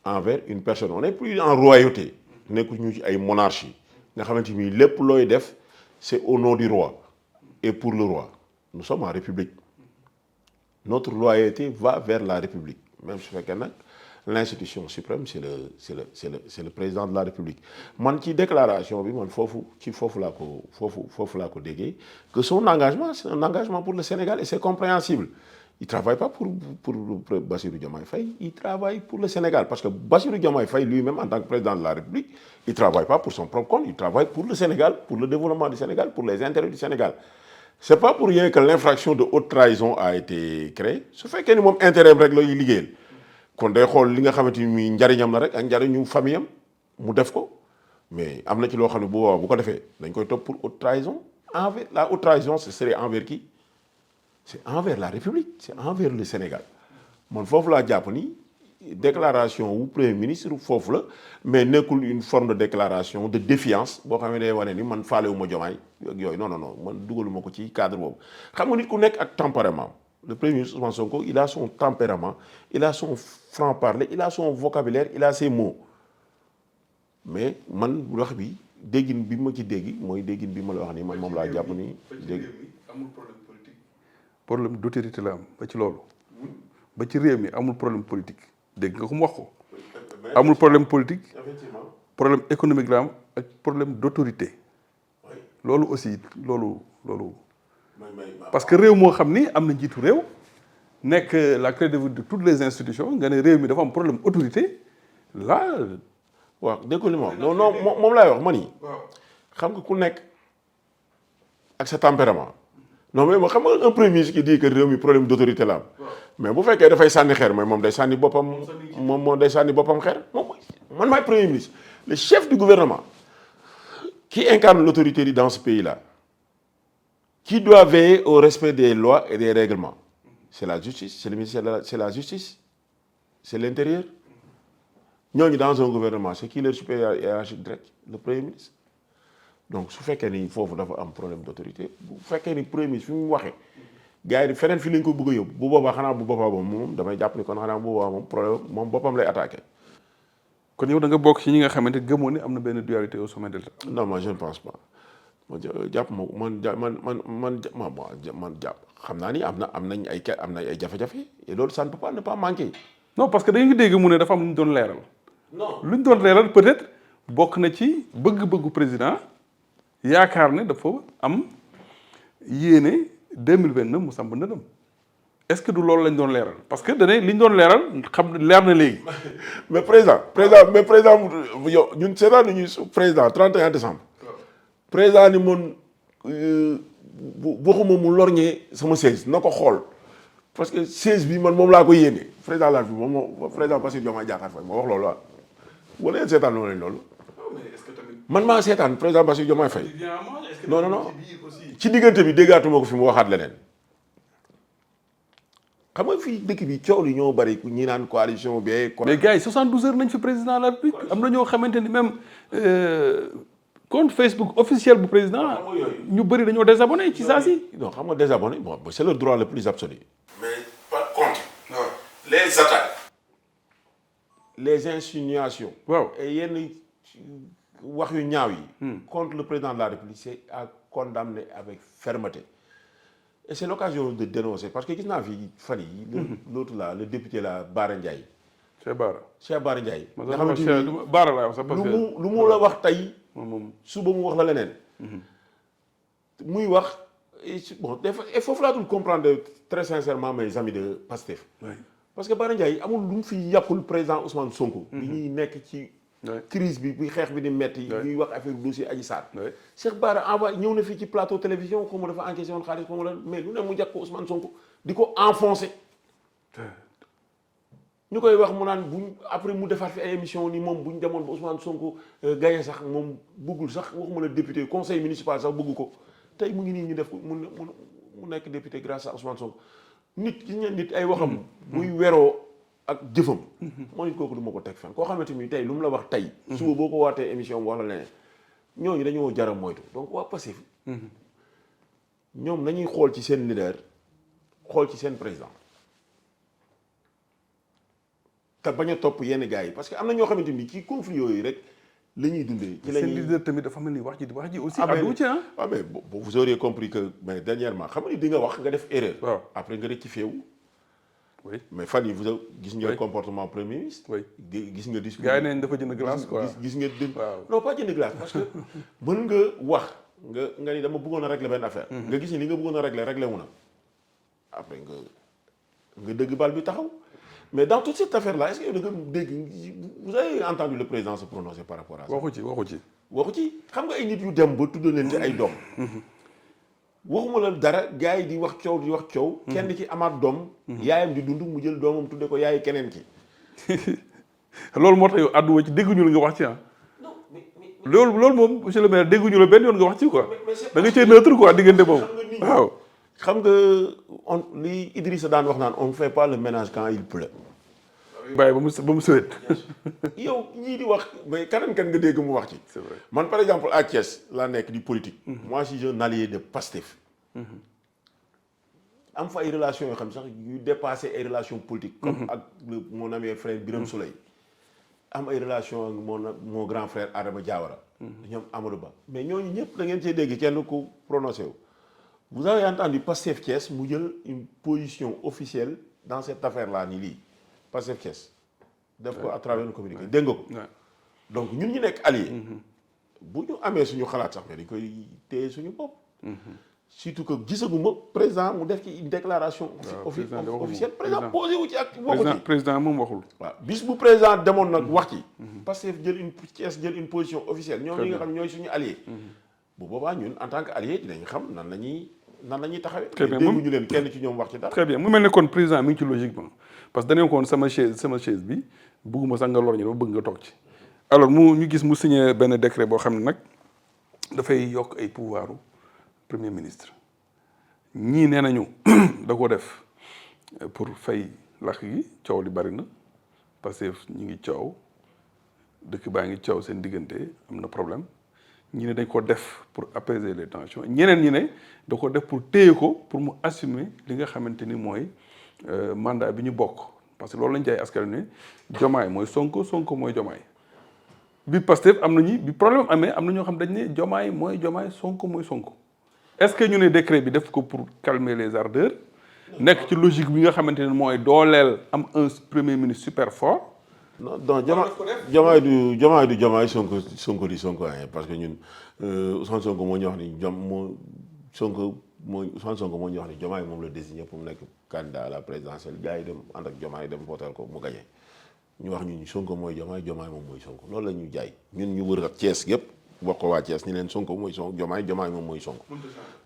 envers une personne on n'est plus en royauté nekkuñu ci ay monarchie nga xamante ni lépp looy def c'est au nom du roi et pour le roi nous sommes en république notre loyauté va vers la république même su fekkee nag l'institution suprême c'est le président de la république man ci déclaration bi man foofu laa ko déggee que son engagement c'est un engagement pour le Sénégal et c'est compréhensible il travaille pas pour Bassirou Diomaye Faye il travaille pour le Sénégal parce que Bassirou Diomaye Faye lui-même en tant que président de la République il travaille pas pour son propre compte il travaille pour le Sénégal pour le développement du Sénégal pour les intérêts du Sénégal c'est pas pour rien que l'infraction de haute trahison a été créée su fekkee ni moom intérêt rek la ñuy liggéeyal kon day xool li nga xamante ni njariñam la rek ak njariñu famille am mu def ko mais am na ci loo xam ne bu boobaa bu ko defee dañ koy topp pour haute trahison envers la haute trahison ce serait envers qui c'est envers la République c'est envers le Sénégal man foofu laa jàpp ni déclaration wu premier ministre foofu la mais nekkul une forme de déclaration de défiance boo xam ne day wane ni man faalewuma Diomaye ak yooyu non man dugaluma ko ci cadre boobu xam nga nit ku nekk ak tempérament le premier ministre Ousmane Sonko il a son tempérament il a son franc-parler il a son vocabulaire il a ses mots mais man wax bi déggin bi ma ci dégg mooy déggin bi ma la wax ni man moom laa jàpp ni dégg amul problème politique problème d'autorité la am ba ci loolu ba ci réew mi amul problème politique dégg nga ko mu wax ko amul problème politique effectivement problème économique la am ak problème d'autorité loolu aussi loolu parce que réew moo xam ni am na njiitu réew nekk la clé de voûte de toutes les institutions nga ne réew mi dafa am problème autorité là. waaw dégg li ma wax non moom laay wax man yi xam nga ku nekk ak sa tempérament non mais xam nga un premier ministre qui dit que réew mi problème d'autorité la am mais bu fekkee dafay sànni xeer mais moom day sànni boppam moom day sànni boppam xeer moom man maay premier ministre le chef du gouvernement qui incarne l'autorité dans ce pays-là qui doit veiller au respect des lois et des règlements c'est la justice c'est le ministère c'est la justice c'est l'intérieur ñooñu dans un gouvernement c'est qui leur supérieur hiérarchique direct le premier ministre donc su fekkee ni foofu dafa am problème d'autorité bu fekkee ni premier ministre fi mu waxee gars yi feneen fi lañ ko bëgg a yóbbu bu boobaa xanaa bu boobaa moom damay jàpp ni kon xanaa bu boobaa moom problème moom boppam lay attaqué. kon yow da nga bokk ci ñi nga xamante gëmoo ne am na benn dualité au sommet de l'État. non moi je ne pense pas man jàpp man jàpp xam naa ni am nañ ay jafe-jafe et loolu ça ne peut pas ne pas manquer. non parce que dañu ngi dégg mu ne dafa am lu ñu doon leeral. non lu ñu doon leeral peut-être bokk na ci bëgg-bëggu président yaakaar ne dafa am yéene 2029 mu samp ndëndam est-ce que du loolu lañ doon leeral parce que dañuy li ñu doon leeral xam leer na léegi. mais président yow ñun seetaan nañu président 31 décembre. président ni moom waxuma mu lorñee sama siège na ko xool parce que siège bi man moom laa ko yéene président la fi moom président Bassirou Diomaye Diakhar Faye moo wax loolu waaw wala yéen seetaan loolu lañ loolu. man maa seetaan président Bassirou Diomaye Faye. non ci diggante bi déggaatuma ko fi mu waxaat leneen. xam nga fii dëkk bi coow li ñoo bari ñi naan coalition bi. mais gars yi 72 heures nañ fi président de la République am na ñoo xamante ni même compte Facebook officiel bu président ñu bëri dañoo désabonné ci saa si. non xam nga désabonné bon c'est le droit le plus absolu. mais par contre. les attaques. les insinuations. waaw et yenn wax yu ñaaw yi. contre le président de la République c'est à condamner avec fermeté. et c'est l'occasion de dénoncer parce que gis naa fi fan yi l'autre là le député là Bara Ndiaye. Cheikh Bara Ndiaye. nga xamante ni Bara laa wax sax parce que lu mu la wax tey moom suba mu wax la leneen. muy wax bon des fois foofu laa dul comprendre très sincèrement mes amis de Pastef. parce que Bara Ndiaye amul lu mu fi yàqul président Ousmane Sonko. bi ñuy nekk ci. crise bi xeex bi di metti ñuy wax affaire dossier Adji Sarr. Cheikh Bara envoyé ñëw na fii ci plateau télévision xaw ma dafa encaissé woon xaalis xaw ma la mais lu ne mu jàpp ko Ousmane Sonko di ko enfoncé. ñu koy wax mu naan buñ après mu defaat fi ay émission ni moom bu ñu demoon ba Ousmane Sonko gagné sax moom bëggul sax waxuma la député conseil municipal sax bëggu ko tey mu ngi nii ñu def ko mu nekk député grâce à Ousmane Sonko nit gis ngeen nit ay waxam. buy weroo ak jëfam. moo nit kooku du ma ko teg fen koo xamante ni tey lu mu la wax tey. suba boo ko waatee émission bi wax la leneen ñooñu dañoo jar a moytu donc waa Pastef. ñoom nañuy xool ci seen leader xool ci seen président. te bañ a topp yenn gars yi parce que am na ñoo xamante ni ci conflit yooyu rek la ñuy dundee. ci la ñuy seen leader tamit dafa mel ni wax ji aussi. àddu ci ah mais vous auriez compris que mais dernièrement xam nga ni di nga wax nga def erreur. waaw après nga rectifié wu. oui mais fan yi vous gis nga comportement premier ministre. oui gis nga discours. gars yi nañ dafa jënd glace quoi gis nga waaw non pas jënd glace parce que mën nga wax nga ni dama bëggoon a régler benn affaire. nga gis ni li nga bëggoon a réglé wu na après nga dëgg bal bi taxaw. mais dans toute cette affaire-là est-ce que da nga dégg vous avez entendu le président se prononcer par rapport à ça. waxu ci xam nga ay nit yu dem ba tudd leen ci ay doom. waxuma la dara gars yi di wax coow. kenn ci amaat doom. yaayam di dund mu jël doomam tudde ko yaayi keneen ki. loolu moo tax yow àdduwa ci dégguñu la nga wax ci ah. non loolu moom monsieur le maire dégguñu la benn yoon nga wax ci quoi. da nga cee neutre quoi diggante boobu waaw. xam nga li Idrissa daan wax naan on ne fait pas le ménage quand il pleut. bàyyi ba mu sëwét. yow ñii di wax mais kan nga dégg mu wax ci. c'est vrai man par exemple à Thiès laa nekk di politique. moi je suis un allié de Pastef. am fa ay relations yoo xam sax yu dépassé ay relations politiques. comme ak mon ami et frère Birame Souleye. am ay relations ak mon grand frère Adama Diawara. ñoom Amadou Ba mais ñooñu ñëpp da ngeen cee dégg kenn ku prononcé wu. vous avez entendu Pastef Thiès mu jël une position officielle dans cette affaire-là ni lii Pastef Thiès def ko à travers le communiqué dégg nga ko donc ñun ñu nekk allié bu ñu amee suñu xalaat sax mais dañ koy téye suñu bopp surtout que gisaguma président mu def ci une déclaration officielle président posé wu ci ak waxu ci président moom waxul waaw bis bu président demoon nag wax ci Pastef Thiès jël une position officielle ñoom ñi nga xam ñooy suñu allié bu boobaa ñun en tant que allié dinañ xam nan la ñuy taxawee. très bien dégguñu leen kenn ci ñoom wax ci dara. très bien mu mel ne kon président mi ngi ci logiquement parce que dañoo ko woon sama chaise bi bugguma sax nga lor ñu dafa bëgg nga toog ci. alors ñu gis mu signé benn décret boo xam ne nag dafay yokk ay pouvoiru premier ministre ñii nee nañu da ko def pour fay lakk gi coow li bari na parce que ñu ngi coow dëkk baa ngi coow seen diggante am na problème. ñi ne dañ ko def pour apaiser les tensions ñeneen ñi ne da ko def pour téye ko pour mu assumer li nga xamante ni mooy mandat bi ñu bokk parce que loolu lañ jaay askan ne Diomaye mooy Sonko mooy Diomaye bi Pastef am na bi problème amee am na ñoo xam dañ ne Diomaye mooy Diomaye Sonko mooy Sonko est-ce que ñu ne décret bi def ko pour calmer les ardeurs nekk ci logique bi nga xamante ne mooy dooleel am un premier ministre super fort. non Diomaye du Diomaye Sonko di Sonko parce que ñun Ousmane Sonko moo ñu wax ni Ousmane Sonko moo ñu wax ni Diomaye moom la désigné pour mu nekk candidat à la présidentielle gars yi dem ànd ak Diomaye dem voter ko mu gagné ñu wax ñu Sonko mooy Diomaye moom mooy Sonko loolu la ñuy jaay ñun ñu wër ak Thiès yëpp wax ko waa Thiès ni leen Sonko mooy Sonko Diomaye moom mooy Sonko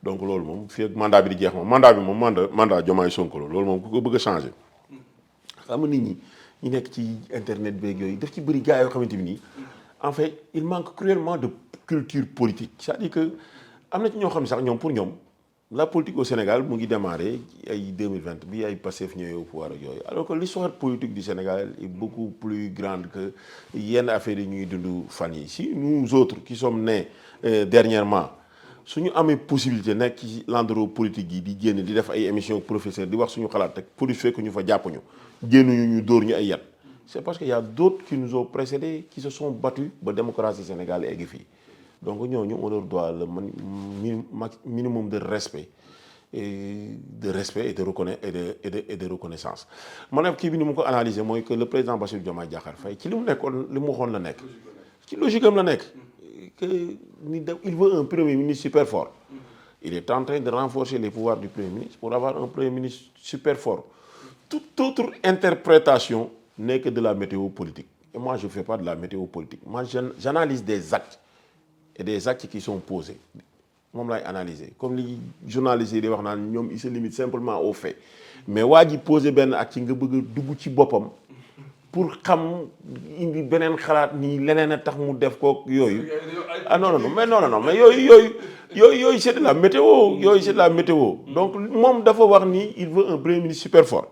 donc loolu moom fii ak mandat bi di jeex moom mandat Diomaye Sonko la loolu moom ku ko bëgg a changé xam nga nit ñi ñu nekk ci internet beeg yooyu daf ci bëri gars yoo xamante ni en fait il manque cruellement de culture politique c'est-à-dire que am na ci ñoo xam ne sax ñoom pour ñoom la politique au Sénégal mu ngi démarré ay 2020 bi ay Pastef ñëwee au pouvoir ak yooyu alors que l'histoire politique du Sénégal est beaucoup plus grande que yenn affaires yi ñuy dund fan yi si nous autres qui sommes nés dernièrement suñu amee possibilité nekk ci l'endroit politique yi di génn di def ay émissions professeur di wax suñu xalaat rek police fekk ñu fa jàpp ñu génnuñu ñu dóor ñu ay yat c'est parce que y a d'autres qui nous ont précédés qui se sont battus ba démocratie Sénégal egg fii donc ñooñu on leur doit le minimum de respect et de reconnaissance maanaam kii bi ni mu ko analyser mooy que le président Bassirou Diomaye Diakhar Faye ci li mu nekkoon li mu waxoon la nekk ci logique am la nekk il veut un Premier ministre super fort. Il est en train de renforcer les pouvoirs du Premier ministre pour avoir un Premier ministre super fort. Toute autre interprétation n'est que de la météo politique. Et moi, je ne fais pas de la météo politique. Moi, j'analyse des actes et des actes qui sont posés. Moi, je analyser. Comme les journalistes, ils se limitent simplement aux faits. Mais si vous posez un acte, vous avez besoin pour xam indi benen xalaat ni leneen tax mu def ko yoyu non mais yoyu c'est de la météo donc mom dafa wax ni il veut un premier ministre super fort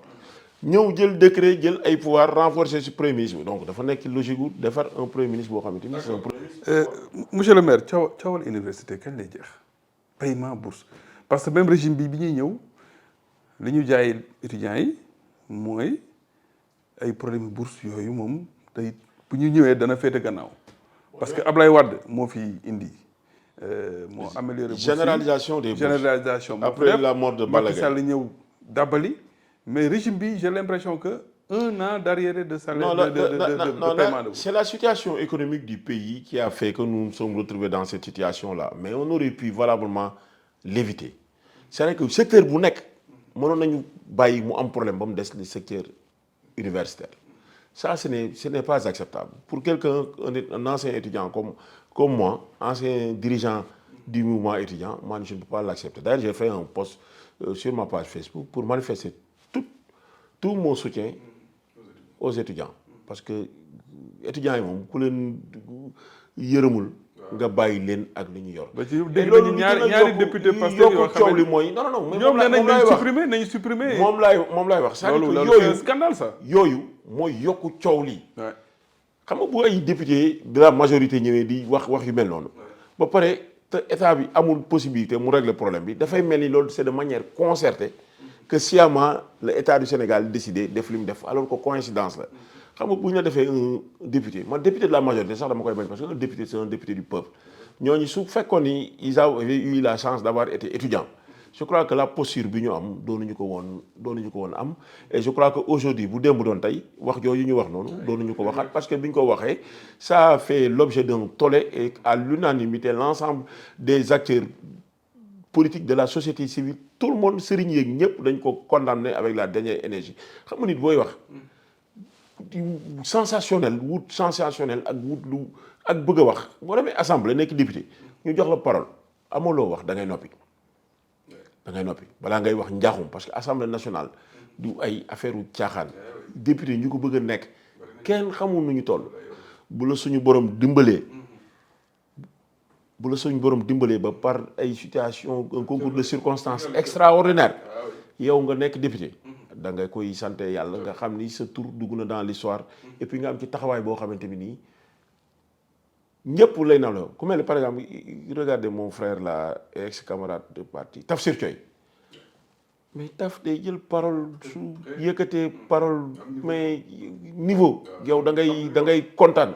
ñëw jël décret jël ay pouvoir renforcer ce premier ministre donc dafa nekk logique gu defar un premier ministre boo xamante ni c'est un premier ministre. Monsieur le maire Thiawal université kañ lay jeex paiement bourse parce que même régime bi ñuy ñëw li ñu jaay étudiants yi mooy ay problème bourse yooyu moom tey bu ñu ñëwee dana féete gannaaw parce que Ablaye Wade moo fi indi moo amélioré généralisation des bourses généralisation après la mort de Balla Gaye Macky Sall ñëw dàbbali mais régime bi j'ai l'impression que 1 an d'arriéré de salaire de paiement de bourse. C'est la situation économique du pays qui a fait que nous nous sommes retrouvés dans cette situation-là mais on aurait pu valablement l'éviter. C'est vrai que le secteur bu nekk mënoon nañu bàyyi mu am problème ba mu des le secteur universitaire. Ça, ce n'est pas acceptable. Pour quelqu'un, un ancien étudiant comme moi, ancien dirigeant du mouvement étudiant, moi, je ne peux pas l'accepter. D'ailleurs, j'ai fait un post sur ma page Facebook pour manifester tout mon soutien aux étudiants. Parce que les étudiants, ils sont nga bàyyi leen ak li ñu yor. ba ci dégg nañu ñaari député Pastef yoo xam ne mooy non mais ñoom nañu supprimer moom laay wax. loolu scandale ça. yooyu mooy yokku coow lii. xam nga bu ay député de la majorité ñëwee di wax yu mel noonu. ba pare te état bi amul possibilité mu régler problème bi dafay mel ni loolu c'est de manière concertée que sciemment l'état du Sénégal décidé def li mu def alors que coïncidence la. xam nga bu ñu la defee un député man député de la majorité sax dama koy bañ parce que un député c'est un député du peuple ñooñu su fekkoon ni ils avaient eu la chance d'avoir été étudiants je crois que la posture bi ñu am doonuñu ko woon am et je crois que aujourd'hui bu démb doon tey wax jooju ñu wax noonu doonuñu ko waxaat parce que bi ñu ko waxee ça a fait l'objet d'un tollé et à l'unanimité l'ensemble des acteurs politiques de la société civile tout le monde sëriñ yeeg ñëpp dañ ko condamné avec la dernière énergie xam nga nit booy wax sensationnel ak wut lu ak bëgg a wax boo demee assemblée nekk député ñu jox la parole amoo loo wax da ngay noppi balaa ngay wax njaaxum parce que assemblée nationale du ay affaire u caaxaan député ñu ko bëgg a nekk kenn xamul nu ñu toll bu la suñu borom dimbalee ba par ay situation un concours de circonstances extraordinaire yow nga nekk député da nga koy sant yàlla nga xam ni sa tur dugg na dans l'histoire et puis nga am ci taxawaay boo xamante ni nii ñëpp lay nawloo ku mel ne par exemple regardez mon frère là ex-camarade de parti Tafsir Thioye mais Taf day jël parole su yëkkatee parole mais niveau yow da ngay kontaan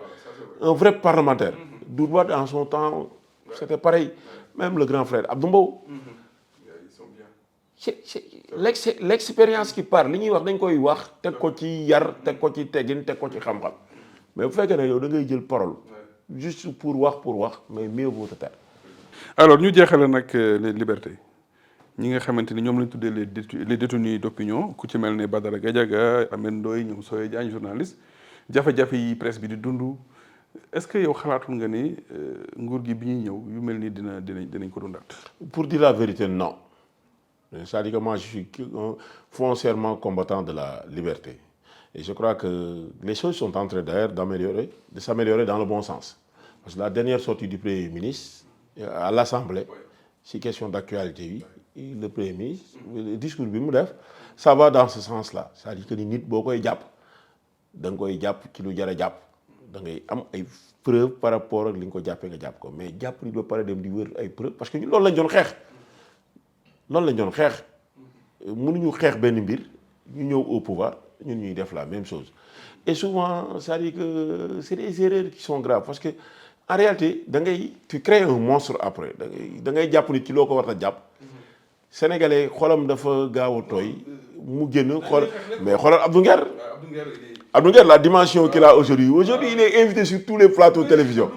un vrai parlementaire. Doudou Wade en son temps c'était pareil même le grand frère Abdou Mbow. c'est l'expérience qui parle li ñuy wax dañ koy wax teg ko ci yar teg ko ci teggin teg ko ci xam-xam mais bu fekkee ne yow da ngay jël parole juste pour wax mais mieux vaut te taire. alors ñu jeexale nag les libertés ñi nga xamante ni ñoom lañ tuddee les détenus d'opinion ku ci mel ne Badara Gadiaga Ameth Ndoye ñoom Soye Diagne journaliste jafe-jafe yi presse bi di dund est-ce que yow xalaatul nga ni nguur gi bi ñuy ñëw yu mel ni dinañ ko dundaat. Pour dire la vérité non. C'est-à-dire que moi, je suis foncièrement combattant de la liberté. Et je crois que les choses sont en train d'ailleurs de s'améliorer dans le bon sens. Parce que la dernière sortie du Premier ministre à l'Assemblée, c'est question d'actualité, le Premier ministre, le discours du Moudef, ça va dans ce sens-là. C'est-à-dire que les nit beaucoup de jàpp da nga koy jàpp ci lu jar a jàpp da ngay am ay preuves par rapport ak li nga ko jàppee nga jàpp ko mais jàpp ni ba pare dem di wër ay preuves parce que ñun loolu lañ doon xeex. loolu lañ doon xeex mënuñu xeex benn mbir ñu ñëw au pouvoir ñun ñuy def la même chose et souvent c'est-à-dire que c'est des erreurs qui sont graves parce que en réalité tu crées un monstre après da ngay jàpp nit ci loo ko war a jàpp sénégalais xolam dafa gaaw a tooy mu génn xool mais xoolal Abdou Nguer la dimension qu'il a aujourd'hui il est invité sur tous les plateaux de télévision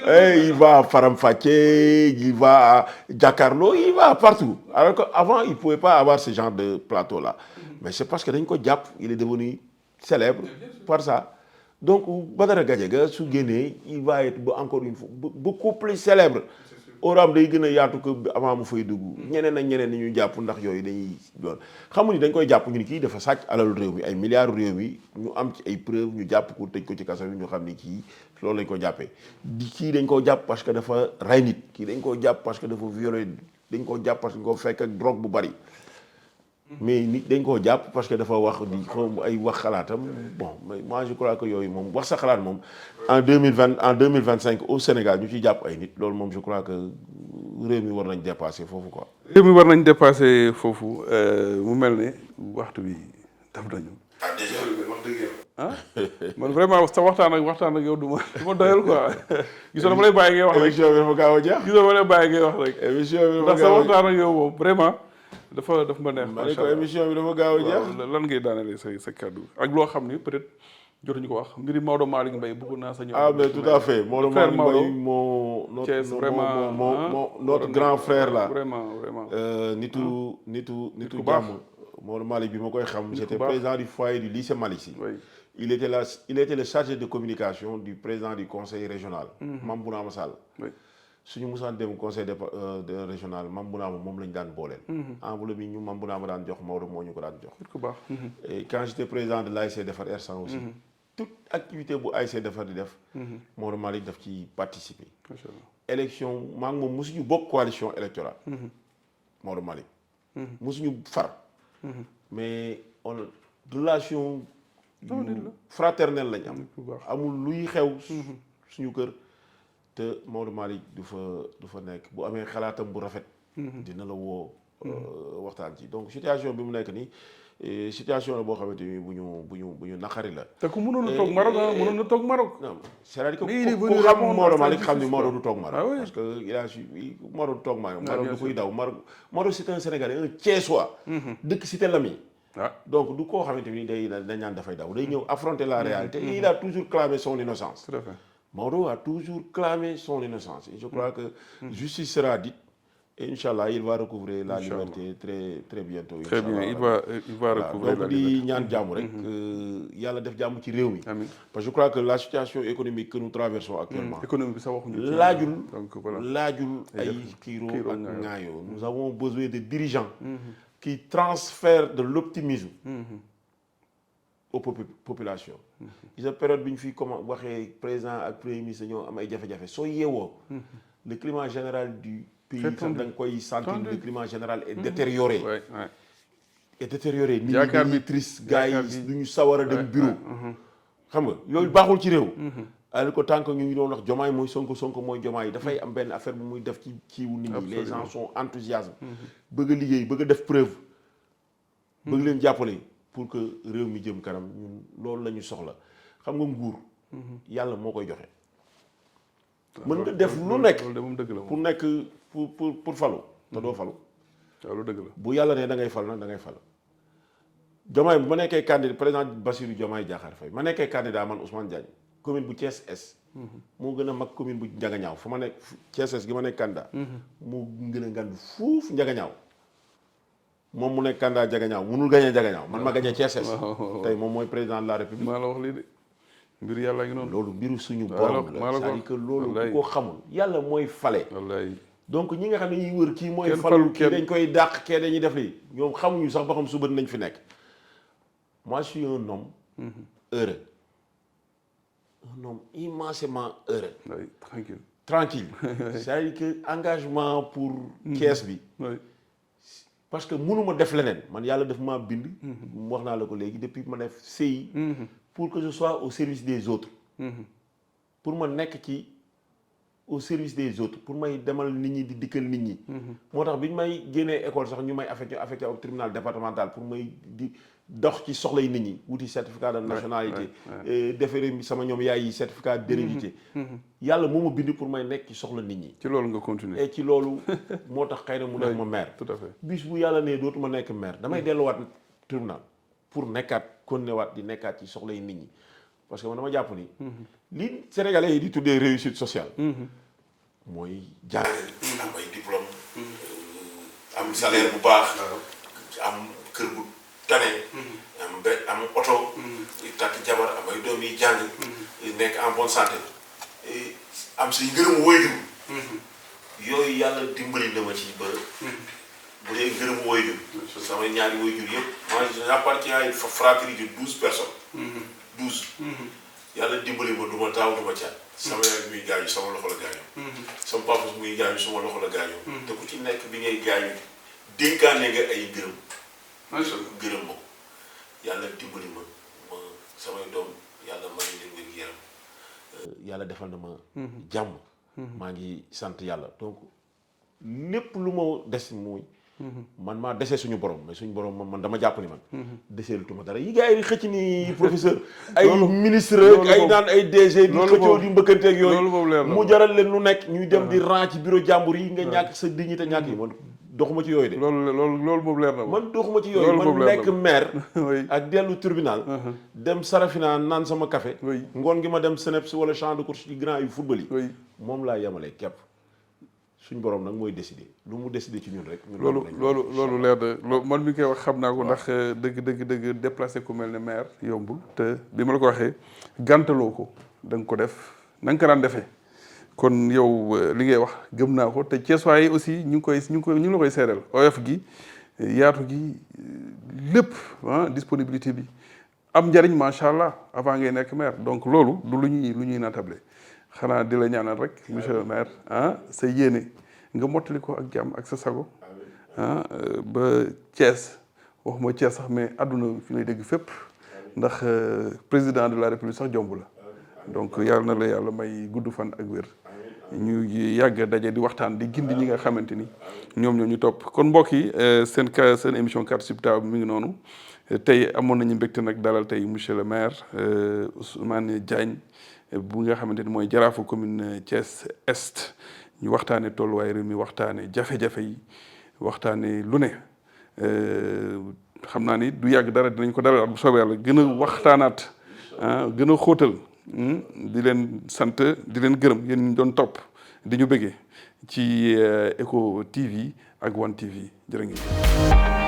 il va à Faram Facce, il va à Jakaarlo, il va partout. Alors qu'avant, il ne pouvait pas avoir ce genre de plateau-là. Mais c'est parce que dañ ko jàpp il est devenu célèbre par ça. Donc Badara Gadiaga su génnee il va être encore une fois beaucoup plus célèbre. Oraam day gën a yaatu que avant mu fay dugg. ñeneen ak ñeneen ni ñu jàpp ndax yooyu dañuy doon xamu ni dañ koy jàpp ñu ni kii dafa sàcc alalu réew mi ay milliards réew mi ñu am ci ay preuves ñu jàpp ko tëj ko ci kaso bi ñu xam ni kii loolu lañ ko jàppee. kii dañ koo jàpp parce que dafa rey nit kii dañ koo jàpp parce que dafa violé dañ koo jàpp parce que dañ ko fekk ak drogue bu bari. mais nit dañ koo jàpp parce que dafa wax di xaw ay wax xalaatam bon mais moi je crois que yooyu moom wax sa xalaat moom en 2025 au Sénégal ñu ciy jàpp ay nit loolu moom je crois que réew mi war nañ dépasser foofu quoi. réew mi war nañ dépasser foofu mu mel ne waxtu bi daf nañu. déjà wax dëgg ah man vraiment sa waxtaan ak yow du ma doyal quoi gisoo dama lay bàyyi ngay wax rek émission bi dafa gaaw a jeex. gisoo ma lay bàyyi ngay wax rek. émission bi dafa ndax sa gaaw a waxtaan ak yow moom vraiment daf ma neex. macha allah émission bi dafa gaaw a jeex. lan ngay daanelee sa kàddu ak loo xam ni peut-être jotuñu ko wax mbiri Maodo Malick Mbaye bëgg naa sa ñëw. ah mais tout à fait Maodo Malick Mbaye notre grand frère là. vraiment nitu jàmm. Maodo Malick bi ma koy xam j'étais président du foyer du lycée Malick Sy. il était le chargé de communication du président du conseil régional. Mame Bounama Sall. suñu musaan dem conseil de régional Mame Bounama moom lañu daan booleel. enveloppe yi ñu Mame Bounama daan jox Maodo moo ñu ko daan jox. et quand j'étais président de l'ASC Defar R100 aussi. toute activité bu ASC Defar di def. Maodo Malick daf ci participer. macha allah élection maa ngi moom mosuñu bokk coalition électorale. Maodo Malick. mosuñu far. mais on relation. fraternelle lañ am. amul luy xew. suñu kër. te Maodo Malick du fa nekk bu amee xalaatam bu rafet. dina la woo waxtaan ci donc situation bi mu nekk nii situation la boo xamante ni bu ñu naqari la. te ku mënoon a toog Maroc mënoon na toog Maroc. non c'est-à-dire que ku xam Maodo Malick xam ni Maodo du toog Maroc. parce que il a su Maodo du toog Maroc. Maroc du koy daw Maodo c'est un Sénégalais un Thiessois. dëkk Cité Lamy. donc du koo xamante ni dañ naan dafay daw day ñëw affronter la réalité. et il a toujours clamé son innocence. tout à fait. Maodo a toujours clamé son innocence et je crois que justice sera dite et Inch'Allah il va recouvrer la liberté très très bientôt. Très bien il va recouvrer la liberté. donc di ñaan jàmm rek yàlla def jàmm ci réew mi. parce que je crois que la situation économique que nous traversons actuellement. économie bi sax waxuñu. laajul ay kiiro ak ŋaayoo. nous avons besoin de dirigeants. qui transfèrent de l'optimisme. aux populations. gis nga période bi ñu fi comment waxee président ak premier ministre ñoo am ay jafe-jafe soo yeewoo. le climat général du pays sax da nga koy sentir le climat général est détérioré. est détérioré. nit ñi dañuy triste gars yi du ñu sawar a dem bureau. xam nga yooyu baaxul ci réew. alors que tant que ñu ngi doon wax Diomaye mooy Sonko mooy Diomaye dafay am benn affaire bu muy def ci kiiwu nit ñi. les gens sont enthousiastes. bëgg a liggéey bëgg a def preuve. bëgg leen jàppale. pour que réew mi jëm kanam ñun loolu la ñu soxla xam nga nguur. yàlla moo koy joxe. mën nga def lu nekk pour nekk pour falu. te doo falu. loolu dëgg la bu yàlla ne da ngay fal nag da ngay fal. Diomaye bu ma nekkee candidat président Bassirou Diomaye Diakhar Faye ma nekkee candidat man Ousmane Diagne commune bu Thiès Est. moo gën a mag commune bu Ndiaganiao fu ma nekk Thiès Est gi ma nekk candidat. moo gën a ngand fuuf Ndiaganiao. moom mu nekk candidat Ndiaganiao munul gagné Ndiaganiao man ma gagné Thiès tey moom mooy président de la république. maa la wax lii de mbiru yàlla ngi noonu. loolu mbiru suñu borom la c'est-à-dire que loolu ku ko xamul yàlla mooy fale. wallaay donc ñi nga xam ne ñuy wër kii mooy falu kii dañ koy dàq kee dañuy def lii ñoom xamuñu sax ba xam suba nañ fi nekk. moi je suis un homme heureux un homme immensément heureux. tranquille c'est-à-dire que engagement pour Thiès bi. parce que mënuma def leneen man yàlla daf maa bind. wax naa la ko léegi depuis ma def CI. pour que je sois au service des autres. pour ma nekk ci au service des autres pour may demal nit ñi di dikkal nit ñi. moo tax bi ñu may génnee école sax ñu may affecté au tribunal départemental pour may di dox ci soxlay nit ñi wuti certificat de nationalité. defere sama ñoom yaay yi certificat d'hérédité. yàlla moo ma bind pour may nekk ci soxla nit ñi. ci loolu nga continuer. et ci loolu moo tax xëy na mu def ma maire. tout à fait bis bu yàlla nee dootuma nekk maire damay delluwaat tribunal pour nekkaat continuer waat di nekkaat ci soxlay nit ñi parce que man dama jàpp ni. li Sénégalais yi di tuddee réussite sociale. mooy jàng. am ay diplôme. am salaire bu baax. am kër bu tane. am oto. takk jabar am ay doom yi jàng. nekk en bonne santé. am say ngërëmu waajur. yooyu yàlla dimbali na ma ci ba. bu dee ngërëmu waajur. sama ñaari waajur yëpp. moi j'appartiens à une fratrie de 12 personnes. 12. yàlla dimbali ma du ma taaw du ma caat. sama yaay muy gaañu sama loxo la gaañoo. sama papa muy gaañu sama loxo la gaañoo. te ku ci nekk bi ngay gaañu dénkaane nga ay ngërëm. macha allah gërëm ma ko yàlla dimbali ma samay doom yàlla may leen wér gu yaram. yàlla defal na ma. jàmm. maa ngi sant yàlla donc lépp lu ma des muy. man maa desee suñu borom mais suñu borom man dama jàpp ni man. deseelutuma dara yi gars yi xëcc ni professeur. ay ministre ay naan ay DG. di xëccoo di mbëkkanteeg yooyu. mu jaral leen lu nekk ñuy dem di ran ci bureau jàmbur yi nga ñàkk sa dignité ñàkk yi man doxuma ci yooyu de. loolu moom leer na man doxuma ci yooyu man nekk maire. ak dellu tribunal. dem Sarafina naan sama café. ngoon gi ma dem Seneps wala champ de course ci grand yu football yi. moom laa yemale képp. suñ borom nag mooy décider lu mu décider ci ñun rek. loolu leer na man mi koy wax xam naa ko ndax dëgg déplacé ku mel ne maire yombul te bi ma la ko waxee gàntaloo ko da nga ko def na nga ko daan defee kon yow li ngay wax gëm naa ko te Thiessois yi aussi ñu ngi la koy seedeel oyof gi yaatu gi lépp disponibilité bi am njariñ macha allah avant ngay nekk maire donc loolu du lu ñuy natable xanaa di la ñaanal rek monsieur le maire sa yéene nga mottali ko ak jàmm ak sa sago ba Thiès waxuma Thiès sax mais àdduna fi lay dégg fépp ndax président de la république sax jomb la donc yàlla na la yàlla may gudd fan ak wér ñu yàgg daje di waxtaan di gindi ñi nga xamante ni ñoom ñoo ñu topp kon mbokk yi seen émission Carte sur table mi ngi noonu tey amoon nañu mbégte nag dalal tey monsieur le maire Ousmane Diagne bu nga xamante ni mooy jaraafu commune Thiès Est ñu waxtaane tolluwaay réew mi waxtaane jafe-jafe yi waxtaane lu ne xam naa ni du yàgg dara dinañ ko dalal bu soobee yàlla gën a waxtaanaat gën a xóotal di leen sant di leen gërëm yéen ñu doon topp di ñu bëggee ci Eco TV ak One TV jërë ngeen